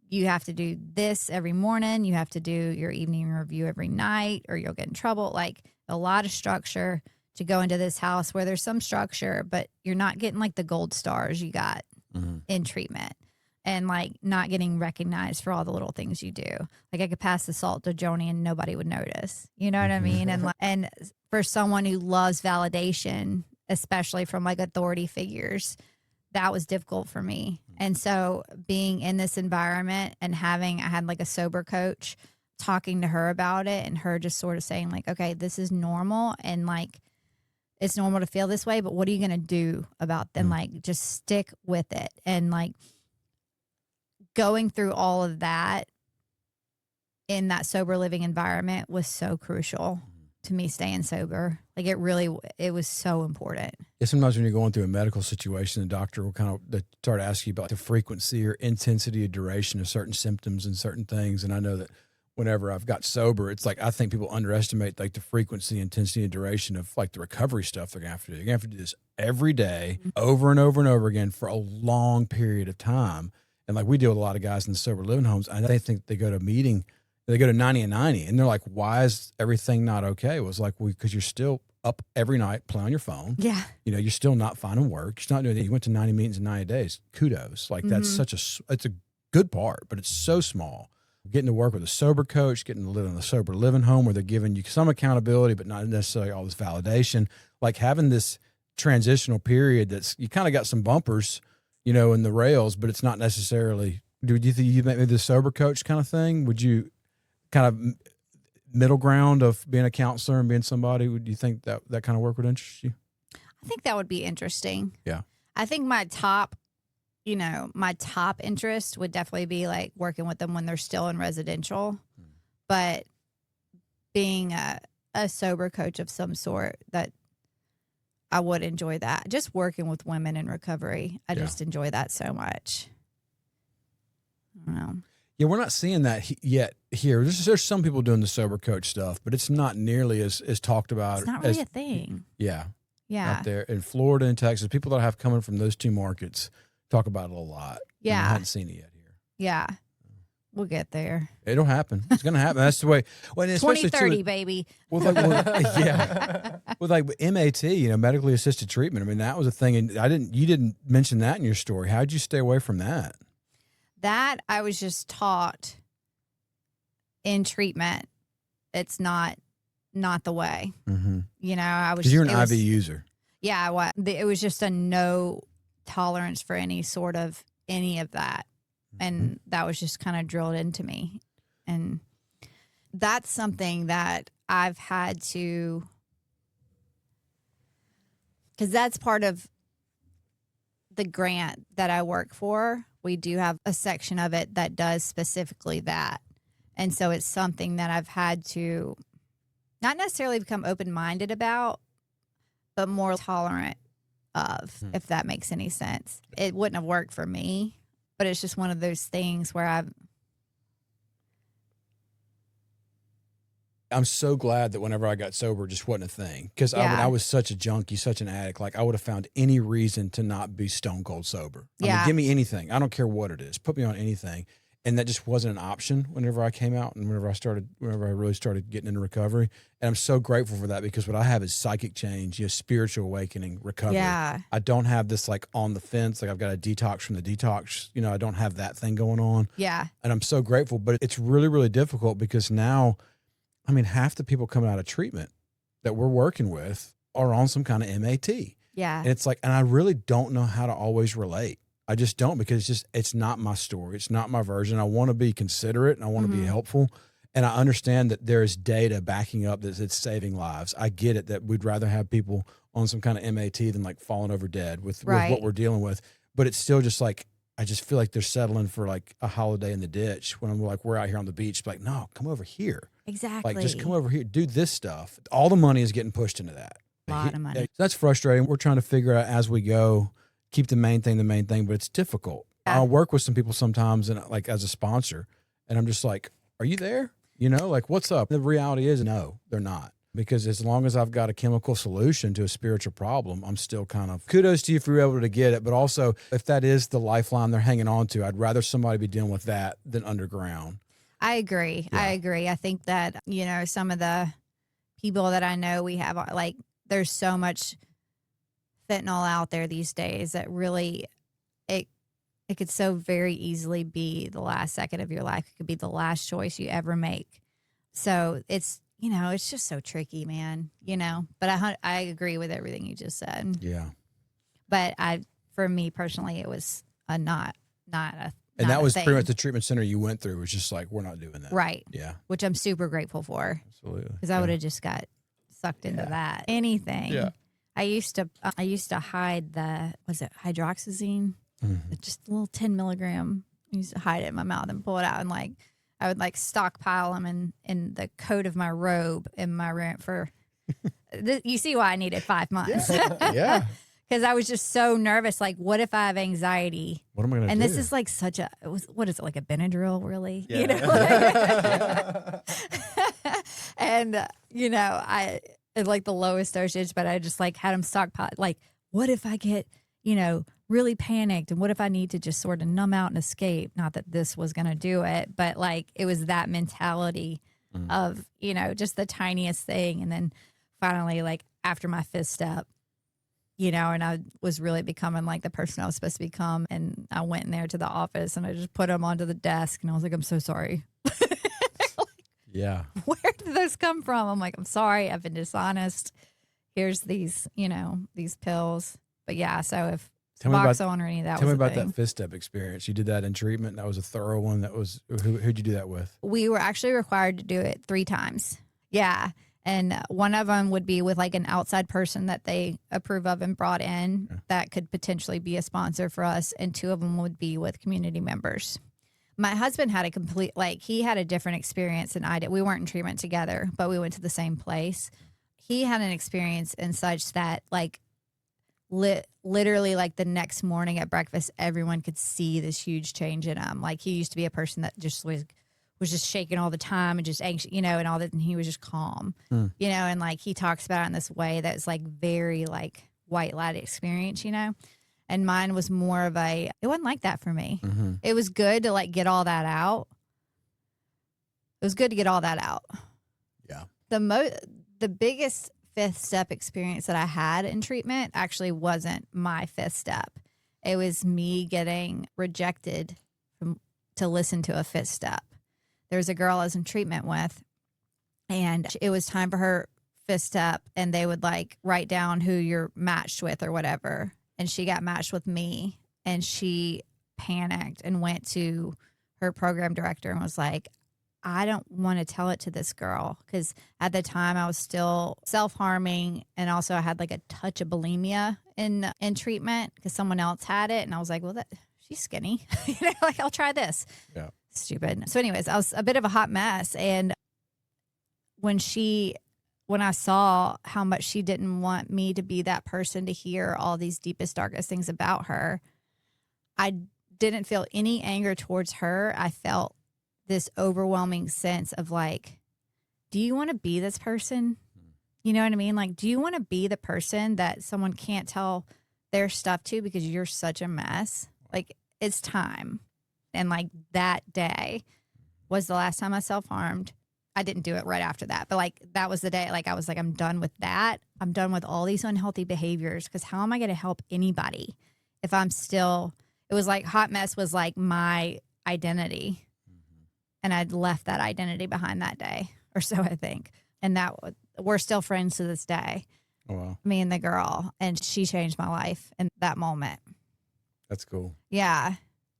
[SPEAKER 4] you have to do this every morning, you have to do your evening review every night or you'll get in trouble. Like a lot of structure to go into this house where there's some structure, but you're not getting like the gold stars you got in treatment and like not getting recognized for all the little things you do. Like I could pass the salt to Joni and nobody would notice. You know what I mean? And and for someone who loves validation, especially from like authority figures, that was difficult for me. And so being in this environment and I had like a sober coach talking to her about it and her just sort of saying like, okay, this is normal. And like, it's normal to feel this way, but what are you going to do about them? Like, just stick with it. And like going through all of that in that sober living environment was so crucial to me staying sober. Like it was so important.
[SPEAKER 2] Yeah, sometimes when you're going through a medical situation, the doctor will they start asking you about the frequency or intensity or duration of certain symptoms and certain things. And I know that whenever I've got sober, it's like I think people underestimate like the frequency, intensity, and duration of like the recovery stuff they're gonna have to do. They're gonna have to do this every day, over and over and over again for a long period of time. And like we deal with a lot of guys in the sober living homes, and they think they go to a meeting, they go to 90 and 90, and they're like, "Why is everything not okay?" It was like, because you're still up every night playing on your phone.
[SPEAKER 4] Yeah.
[SPEAKER 2] You know, you're still not finding work. You're still not doing that. You went to 90 meetings in 90 days. Kudos. Like that's it's a good part, but it's so small. Getting to work with a sober coach, getting to live in a sober living home where they're giving you some accountability, but not necessarily all this validation. Like having this transitional period you kind of got some bumpers, you know, in the rails, but it's not necessarily, do you think you maybe the sober coach kind of thing? Would you kind of middle ground of being a counselor and being somebody, would you think that kind of work would interest you?
[SPEAKER 4] I think that would be interesting.
[SPEAKER 2] Yeah.
[SPEAKER 4] I think my top interest would definitely be like working with them when they're still in residential, but being a sober coach of some sort, that I would enjoy that. Just working with women in recovery. I just enjoy that so much. I don't know.
[SPEAKER 2] Yeah, we're not seeing that yet here. There's some people doing the sober coach stuff, but it's not nearly as talked about.
[SPEAKER 4] It's not really a thing.
[SPEAKER 2] Yeah.
[SPEAKER 4] Yeah.
[SPEAKER 2] Out there in Florida and Texas, people that I have coming from those two markets talk about it a lot.
[SPEAKER 4] Yeah.
[SPEAKER 2] I hadn't seen it yet here.
[SPEAKER 4] Yeah. We'll get there.
[SPEAKER 2] It'll happen. It's going to happen. That's the way. Well, especially
[SPEAKER 4] 2030, baby.
[SPEAKER 2] With with like MAT, you know, medically assisted treatment. I mean, that was a thing, and you didn't mention that in your story. How did you stay away from that?
[SPEAKER 4] That I was just taught in treatment. It's not the way.
[SPEAKER 2] Mm-hmm.
[SPEAKER 4] You know, I was.
[SPEAKER 2] Because you're an IV user.
[SPEAKER 4] Yeah, it was just a no tolerance for any of that. And that was just kind of drilled into me. And that's something that I've had to, because that's part of the grant that I work for. We do have a section of it that does specifically that. And so it's something that I've had to not necessarily become open-minded about, but more tolerant of, if that makes any sense. It wouldn't have worked for me. But it's just one of those things where
[SPEAKER 2] I'm so glad that whenever I got sober, it just wasn't a thing. Because I was such a junkie, such an addict. Like I would have found any reason to not be stone cold sober. I mean, give me anything. I don't care what it is. Put me on anything. And that just wasn't an option whenever I came out and whenever I really started getting into recovery. And I'm so grateful for that, because what I have is psychic change, spiritual awakening, recovery.
[SPEAKER 4] Yeah.
[SPEAKER 2] I don't have this like on the fence, like I've got a detox from the detox. I don't have that thing going on.
[SPEAKER 4] Yeah.
[SPEAKER 2] And I'm so grateful, but it's really, really difficult because now, half the people coming out of treatment that we're working with are on some kind of MAT.
[SPEAKER 4] Yeah.
[SPEAKER 2] And it's like, and I really don't know how to always relate. I just don't, because it's not my story. It's not my version. I want to be considerate and I want to be helpful. And I understand that there is data backing up that it's saving lives. I get it that we'd rather have people on some kind of MAT than like falling over dead with what we're dealing with. But it's still just like, I just feel like they're settling for like a holiday in the ditch when I'm like, we're out here on the beach. Like, no, come over here.
[SPEAKER 4] Exactly.
[SPEAKER 2] Like, just come over here, do this stuff. All the money is getting pushed into that.
[SPEAKER 4] A lot of money.
[SPEAKER 2] That's frustrating. We're trying to figure out as we go, keep the main thing, but it's difficult.
[SPEAKER 4] Yeah.
[SPEAKER 2] I'll work with some people sometimes and like as a sponsor, and I'm just like, are you there? Like, what's up? The reality is, no, they're not. Because as long as I've got a chemical solution to a spiritual problem, I'm still kind of, kudos to you if you're able to get it. But also, if that is the lifeline they're hanging on to, I'd rather somebody be dealing with that than underground.
[SPEAKER 4] I agree.
[SPEAKER 2] Yeah.
[SPEAKER 4] I agree. I think that, some of the people that I know we have, like, there's so much fentanyl out there these days that really, it could so very easily be the last second of your life. It could be the last choice you ever make. So it's, it's just so tricky, man, but I agree with everything you just said.
[SPEAKER 2] Yeah.
[SPEAKER 4] But for me personally, it was not a
[SPEAKER 2] And that was
[SPEAKER 4] thing.
[SPEAKER 2] pretty much the treatment center you went through was just like, we're not doing that.
[SPEAKER 4] Right.
[SPEAKER 2] Yeah.
[SPEAKER 4] Which I'm super grateful for.
[SPEAKER 2] Absolutely.
[SPEAKER 4] Because I would have just got sucked into that. Anything.
[SPEAKER 2] Yeah.
[SPEAKER 4] I used to hide was it hydroxyzine? Just a little 10 milligram. I used to hide it in my mouth and pull it out, and like I would like stockpile them in the coat of my robe in my room for. You see why I needed 5 months?
[SPEAKER 2] Yeah.
[SPEAKER 4] Because I was just so nervous. Like, what if I have anxiety?
[SPEAKER 2] What am I going to do?
[SPEAKER 4] And this is like what is it, like a Benadryl, really?
[SPEAKER 3] Yeah.
[SPEAKER 4] And, I like the lowest dosage, but I just like had them stockpiled. Like, what if I get, really panicked? And what if I need to just sort of numb out and escape? Not that this was going to do it, but like it was that mentality of, just the tiniest thing. And then finally, like after my 5th step, and I was really becoming like the person I was supposed to become. And I went in there to the office and I just put them onto the desk and I was like, I'm so sorry.
[SPEAKER 2] Yeah.
[SPEAKER 4] Where did those come from? I'm like, I'm sorry. I've been dishonest. Here's these, these pills. But yeah, so if Suboxone or any of that
[SPEAKER 2] Tell
[SPEAKER 4] was
[SPEAKER 2] me about
[SPEAKER 4] thing.
[SPEAKER 2] that 5th step experience. You did that in treatment. That was a thorough one. Who'd you do that with?
[SPEAKER 4] We were actually required to do it 3 times. Yeah. And one of them would be with like an outside person that they approve of and brought in that could potentially be a sponsor for us. And 2 of them would be with community members. My husband had he had a different experience than I did. We weren't in treatment together, but we went to the same place. He had an experience in such that like literally like the next morning at breakfast, everyone could see this huge change in him. Like he used to be a person that just was just shaking all the time and just anxious, and all that. And he was just calm, and like he talks about it in this way that's like very like white light experience, and mine was more of it wasn't like that for me.
[SPEAKER 2] Mm-hmm.
[SPEAKER 4] It was good to like get all that out. It was good to get all that out.
[SPEAKER 2] Yeah.
[SPEAKER 4] The biggest 5th step experience that I had in treatment actually wasn't my 5th step. It was me getting rejected to listen to a 5th step. There was a girl I was in treatment with, and it was time for her 5th step, and they would like write down who you're matched with or whatever. And she got matched with me, and she panicked and went to her program director and was like, I don't want to tell it to this girl, because at the time I was still self-harming, and also I had like a touch of bulimia in treatment because someone else had it, and I was like, well, she's skinny, like I'll try this.
[SPEAKER 2] Yeah.
[SPEAKER 4] Stupid. So anyways, I was a bit of a hot mess, and when I saw how much she didn't want me to be that person to hear all these deepest, darkest things about her, I didn't feel any anger towards her. I felt this overwhelming sense of like, do you want to be this person? You know what I mean? Like, do you want to be the person that someone can't tell their stuff to because you're such a mess? Like, it's time. And like that day was the last time I self-harmed. I didn't do it right after that, but like that was the day. Like I was like, I'm done with that. I'm done with all these unhealthy behaviors, because how am I going to help anybody if I'm still, it was like hot mess was like my identity. And I'd left that identity behind that day, or so I think. And that we're still friends to this day.
[SPEAKER 2] Oh, wow.
[SPEAKER 4] Me and the girl, and she changed my life in that moment.
[SPEAKER 2] That's cool.
[SPEAKER 4] Yeah.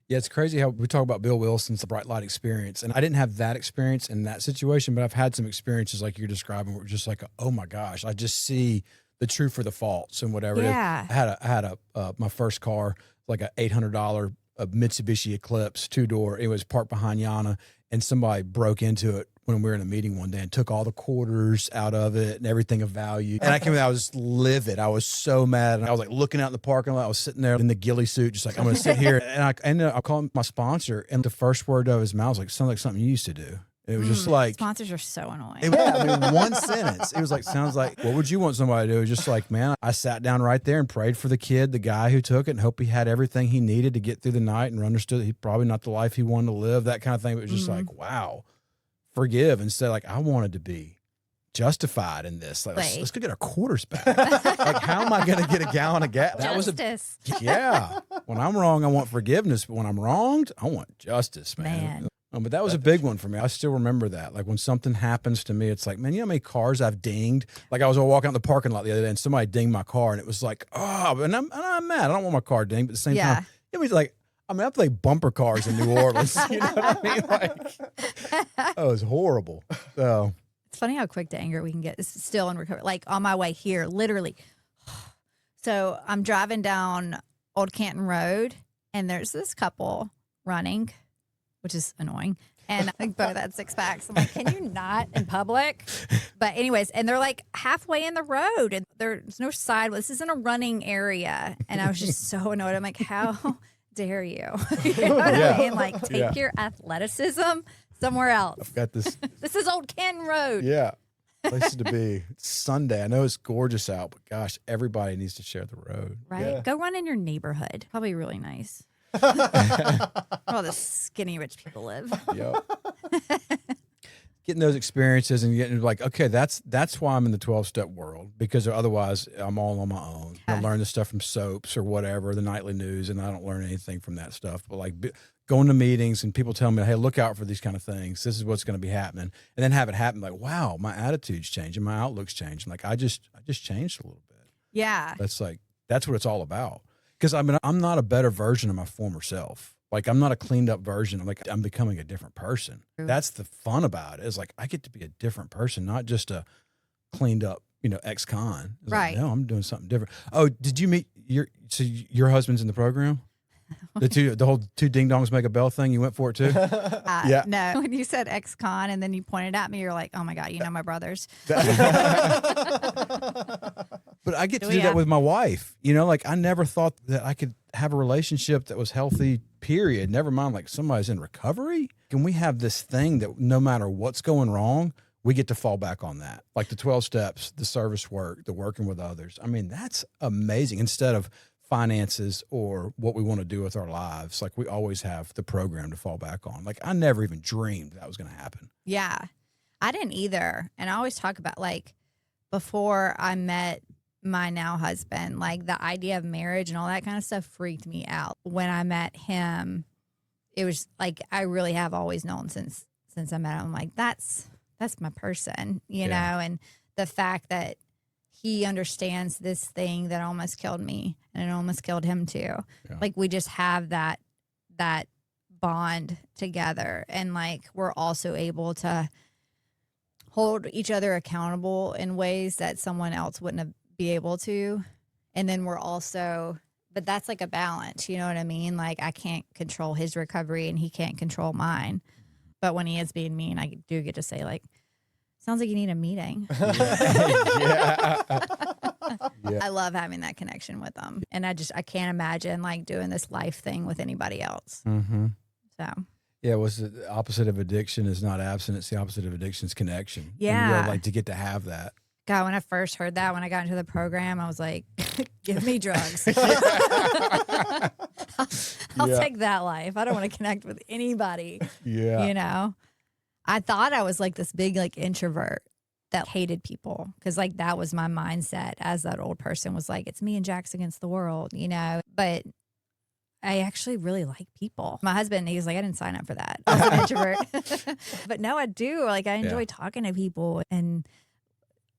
[SPEAKER 2] Yeah, it's crazy how we talk about Bill Wilson's The Bright Light Experience. And I didn't have that experience in that situation, but I've had some experiences like you're describing where it's just like, oh my gosh, I just see the true for the false and whatever.
[SPEAKER 4] Yeah.
[SPEAKER 2] I had my first car, like a $800 Mitsubishi Eclipse 2-door. It was parked behind Yana, and somebody broke into it when we were in a meeting one day and took all the quarters out of it and everything of value. And I came in, I was livid. I was so mad. And I was like looking out in the parking lot. I was sitting there in the ghillie suit, just like, I'm going to sit here. And I ended up calling my sponsor, and the first word of his mouth was like, sounds like something you used to do. And it was just like,
[SPEAKER 4] Sponsors are so annoying.
[SPEAKER 2] I mean, one sentence. It was like, sounds like, what would you want somebody to do? It was just like, man, I sat down right there and prayed for the kid, the guy who took it, and hope he had everything he needed to get through the night, and understood that he probably not the life he wanted to live, that kind of thing. But it was just like, wow, forgive. Instead, like, I wanted to be justified in this. Like, let's go get our quarters back. Like, how am I going to get a gallon of gas?
[SPEAKER 4] Justice.
[SPEAKER 2] Yeah. When I'm wrong, I want forgiveness. But when I'm wronged, I want justice, man. But that was a big one for me. I still remember that. Like when something happens to me, it's like, man, you know how many cars I've dinged? Like I was walking out in the parking lot the other day and somebody dinged my car, and it was like, oh, and I'm mad. I don't want my car dinged, but at the same time, it was like, I mean, I play bumper cars in New Orleans. You know what I mean? Like, it was horrible. So
[SPEAKER 4] it's funny how quick to anger we can get. It's still in recovery. Like on my way here, literally. So I'm driving down Old Canton Road, and there's this couple running, which is annoying. And I think both had 6-packs. I'm like, can you not in public? But anyways, and they're like halfway in the road, and there's no sidewalk. This isn't a running area. And I was just so annoyed. I'm like, how dare you? You know what I mean? Like, take your athleticism somewhere else.
[SPEAKER 2] I've got this.
[SPEAKER 4] This is Old Canton Road.
[SPEAKER 2] Yeah. Places to be. It's Sunday. I know it's gorgeous out, but gosh, everybody needs to share the road.
[SPEAKER 4] Right?
[SPEAKER 3] Yeah.
[SPEAKER 4] Go run in your neighborhood. Probably really nice. All the skinny rich people live.
[SPEAKER 2] Yep. Getting those experiences and getting like, okay, that's why I'm in the 12-step world, because otherwise I'm all on my own. I learn the stuff from soaps or whatever, the nightly news, and I don't learn anything from that stuff. But like going to meetings and people tell me, hey, look out for these kind of things. This is what's going to be happening. And then have it happen like, wow, my attitude's changing, my outlook's changing. Like I just changed a little bit.
[SPEAKER 4] Yeah.
[SPEAKER 2] That's what it's all about. Because I mean, I'm not a better version of my former self. Like I'm not a cleaned up version. I'm becoming a different person. That's the fun about it. Is like I get to be a different person, not just a cleaned up, ex-con.
[SPEAKER 4] Right.
[SPEAKER 2] Like, no, I'm doing something different. Oh, did you meet your husband's in the program? The whole two ding dongs make a bell thing. You went for it too? Yeah.
[SPEAKER 4] No. When you said ex-con and then you pointed at me, you're like, oh my God, my brothers.
[SPEAKER 2] But I get to do that with my wife. Like I never thought that I could have a relationship that was healthy, period. Never mind like somebody's in recovery. Can we have this thing that no matter what's going wrong, we get to fall back on that? Like the 12 steps, the service work, the working with others. I mean, that's amazing. Instead of finances or what we want to do with our lives, like we always have the program to fall back on. Like I never even dreamed that was going to happen.
[SPEAKER 4] Yeah, I didn't either. And I always talk about like before I met my now husband, like the idea of marriage and all that kind of stuff freaked me out. When I met him, it was like I really have always known since I met him. I'm like, that's my person, you know. And the fact that he understands this thing that almost killed me and it almost killed him too. Yeah. Like we just have that bond together, and like we're also able to hold each other accountable in ways that someone else wouldn't be able to. And then we're also, but that's like a balance, you know what I mean? Like I can't control his recovery and he can't control mine. But when he is being mean, I do get to say like, sounds like you need a meeting.
[SPEAKER 2] Yeah.
[SPEAKER 4] I love having that connection with them. And I can't imagine like doing this life thing with anybody else.
[SPEAKER 2] Mm-hmm.
[SPEAKER 4] So.
[SPEAKER 2] Yeah, what's the opposite of addiction is not abstinence. The opposite of addiction is connection.
[SPEAKER 4] Yeah.
[SPEAKER 2] And like to get to have that.
[SPEAKER 4] God, when I first heard that, when I got into the program, I was like, give me drugs. I'll
[SPEAKER 2] Yeah.
[SPEAKER 4] take that life. I don't want to connect with anybody.
[SPEAKER 2] Yeah.
[SPEAKER 4] You know, I thought I was like this big like introvert that hated people because like that was my mindset as that old person was like, it's me and Jax against the world, you know, but I actually really like people. My husband, he's like, I didn't sign up for that. I was an introvert. But no, I do. Like, I enjoy talking to people. And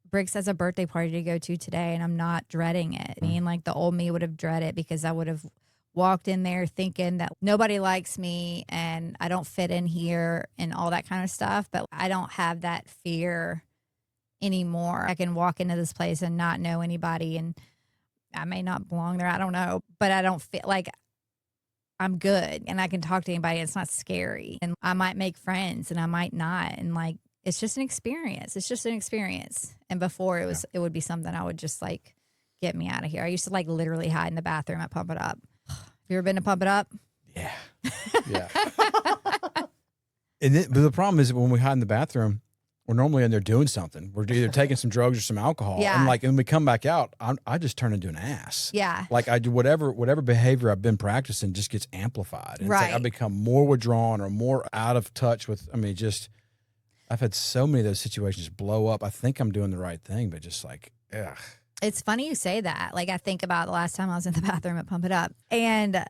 [SPEAKER 4] Briggs has a birthday party to go to today, and I'm not dreading it. I mean, like, the old me would have dreaded because I would have walked in there thinking that nobody likes me and I don't fit in here and all that kind of stuff. But I don't have that fear anymore. I can walk into this place and not know anybody, and I may not belong there. I don't know. But I don't feel like I'm good and I can talk to anybody. It's not scary. And I might make friends and I might not. And like, it's just an experience. It's just an experience. And before it would be something I would just like, get me out of here. I used to like literally hide in the bathroom at Pump It Up. Have you ever been to Pump It Up?
[SPEAKER 2] Yeah. Yeah. But the problem is when we hide in the bathroom, we're normally in there doing something. We're either taking some drugs or some alcohol.
[SPEAKER 4] Yeah.
[SPEAKER 2] And like, when we come back out, I just turn into an ass.
[SPEAKER 4] Yeah.
[SPEAKER 2] Like I do whatever behavior I've been practicing just gets amplified. And it's like I become more withdrawn or more out of touch with, I've had so many of those situations blow up. I think I'm doing the right thing, but just like, ugh.
[SPEAKER 4] It's funny you say that. Like I think about the last time I was in the bathroom at Pump It Up and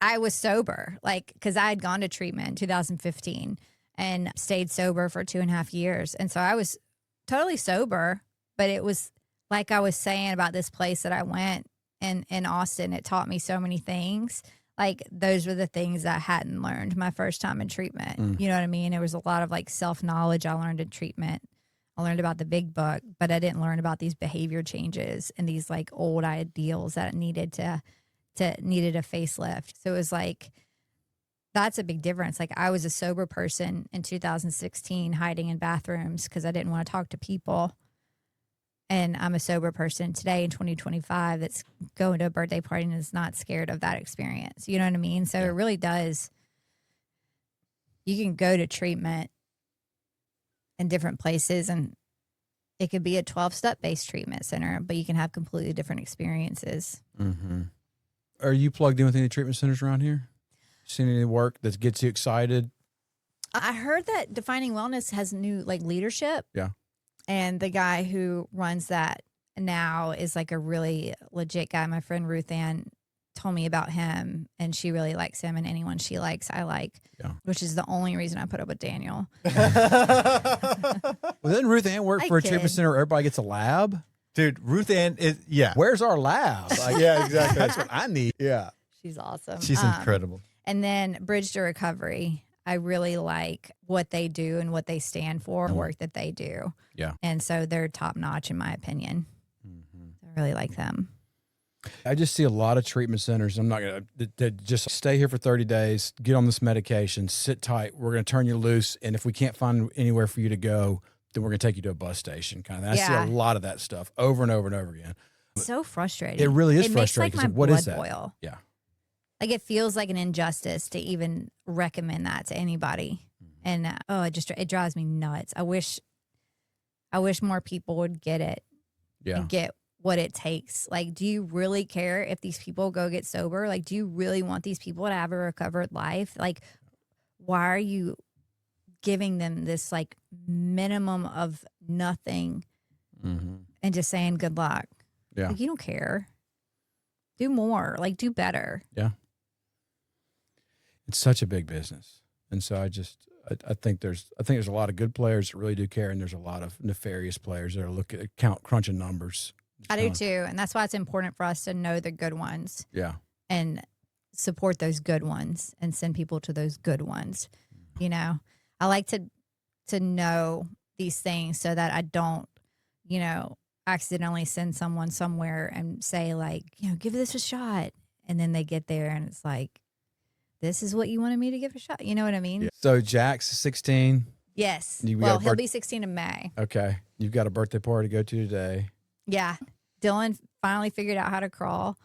[SPEAKER 4] I was sober, like, cause I had gone to treatment in 2015 and stayed sober for 2.5 years. And so I was totally sober, but it was like I was saying about this place that I went in Austin. It taught me so many things. Like those were the things I hadn't learned my first time in treatment. You know what I mean? There was a lot of like self-knowledge I learned in treatment. I learned about the big book, but I didn't learn about these behavior changes and these like old ideals that needed needed a facelift. So it was like, that's a big difference. Like I was a sober person in 2016 hiding in bathrooms because I didn't want to talk to people. And I'm a sober person today in 2025 that's going to a birthday party and is not scared of that experience. You know what I mean? So it really does. You can go to treatment in different places and it could be a 12-step based treatment center, but you can have completely different experiences.
[SPEAKER 2] Mm-hmm. Are you plugged in with any treatment centers around here? Seen any work that gets you excited?
[SPEAKER 4] I heard that Defining Wellness has new like leadership.
[SPEAKER 2] Yeah.
[SPEAKER 4] And the guy who runs that now is like a really legit guy. My friend Ruth Ann told me about him and she really likes him, and anyone she likes, I like, which is the only reason I put up with Daniel.
[SPEAKER 2] Well, didn't Ruth Ann work for a treatment center where everybody gets a lab?
[SPEAKER 3] Dude, Ruth Ann is,
[SPEAKER 2] Where's our lab? Like,
[SPEAKER 3] yeah, exactly.
[SPEAKER 2] That's what I need. Yeah.
[SPEAKER 4] She's awesome.
[SPEAKER 3] She's incredible.
[SPEAKER 4] And then Bridge to Recovery. I really like what they do and what they stand for, the work that they do.
[SPEAKER 2] Yeah.
[SPEAKER 4] And so they're top notch in my opinion. I really like them.
[SPEAKER 2] I just see a lot of treatment centers. I'm not going to just stay here for 30 days, get on this medication, sit tight. We're going to turn you loose. And if we can't find anywhere for you to go, then we're going to take you to a bus station kind of. And I see a lot of that stuff over and over and over again.
[SPEAKER 4] So frustrating.
[SPEAKER 2] It really is
[SPEAKER 4] it
[SPEAKER 2] frustrating.
[SPEAKER 4] Makes like my
[SPEAKER 2] what
[SPEAKER 4] blood
[SPEAKER 2] is that?
[SPEAKER 4] boil.
[SPEAKER 2] Yeah.
[SPEAKER 4] Like it feels like an injustice to even recommend that to anybody. And it drives me nuts. I wish more people would get it and get what it takes. Like, do you really care if these people go get sober? Like, do you really want these people to have a recovered life? Like, why are you giving them this like minimum of nothing and just saying good luck?
[SPEAKER 2] Yeah.
[SPEAKER 4] Like, you don't care. Do more. Like, do better.
[SPEAKER 2] Yeah. It's such a big business. And so I think there's a lot of good players that really do care, and there's a lot of nefarious players that are crunching numbers.
[SPEAKER 4] I do too. And that's why it's important for us to know the good ones.
[SPEAKER 2] Yeah.
[SPEAKER 4] And support those good ones and send people to those good ones. You know, I like to know these things so that I don't, accidentally send someone somewhere and say like, give this a shot. And then they get there and it's like, this is what you wanted me to give a shot. You know what I mean?
[SPEAKER 2] Yeah. So Jack's 16.
[SPEAKER 4] Yes. Well, he'll be 16 in May.
[SPEAKER 2] Okay. You've got a birthday party to go to today.
[SPEAKER 4] Yeah. Dylan finally figured out how to crawl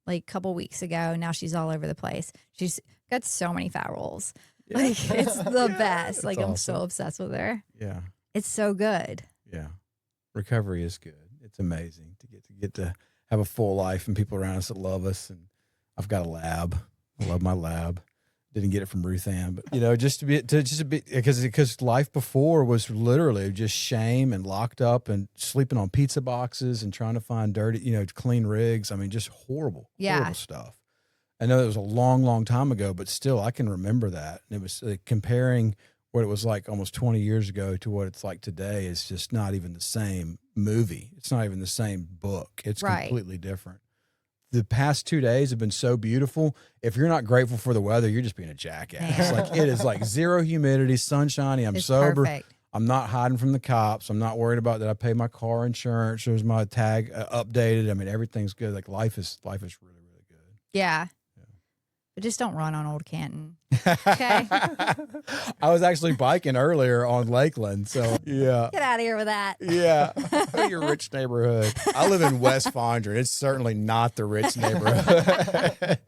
[SPEAKER 4] like a couple weeks ago. Now she's all over the place. She's got so many fat rolls. Yeah. Like it's the best. Like awesome. I'm so obsessed with her.
[SPEAKER 2] Yeah.
[SPEAKER 4] It's so good.
[SPEAKER 2] Yeah. Recovery is good. It's amazing to get to have a full life and people around us that love us. And I've got a lab. I love my lab. Didn't get it from Ruth Ann, but just to be because life before was literally just shame and locked up and sleeping on pizza boxes and trying to find dirty, clean rigs. I mean, just horrible stuff. I know it was a long, long time ago, but still I can remember that. And it was comparing what it was like almost 20 years ago to what it's like today is just not even the same movie. It's not even the same book. It's completely different. The past 2 days have been so beautiful. If you're not grateful for the weather, you're just being a jackass. Like it is like zero humidity, sunshiny. I'm sober. Perfect. I'm not hiding from the cops. I'm not worried about that. I pay my car insurance. There's my tag updated. I mean, everything's good. Like life is really, really good.
[SPEAKER 4] Yeah. But just don't run on Old Canton. Okay.
[SPEAKER 2] I was actually biking earlier on Lakeland. So, yeah.
[SPEAKER 4] Get out of here with that.
[SPEAKER 2] Yeah. Your rich neighborhood. I live in West Fondren. It's certainly not the rich neighborhood.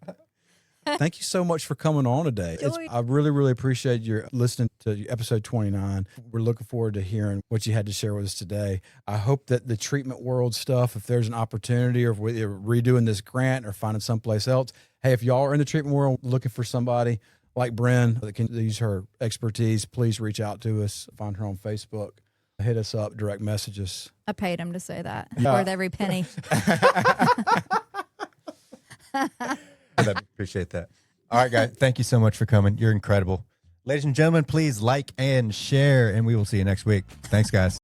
[SPEAKER 2] Thank you so much for coming on today. I really, really appreciate your listening to episode 29. We're looking forward to hearing what you had to share with us today. I hope that the treatment world stuff, if there's an opportunity or if we're redoing this grant or finding someplace else, hey, if y'all are in the treatment world looking for somebody like Brynn that can use her expertise, please reach out to us. Find her on Facebook. Hit us up, direct message us.
[SPEAKER 4] I paid him to say that. Yeah. Worth every penny.
[SPEAKER 3] I appreciate that. All right, guys. Thank you so much for coming. You're incredible. Ladies and gentlemen, please like and share, and we will see you next week. Thanks, guys.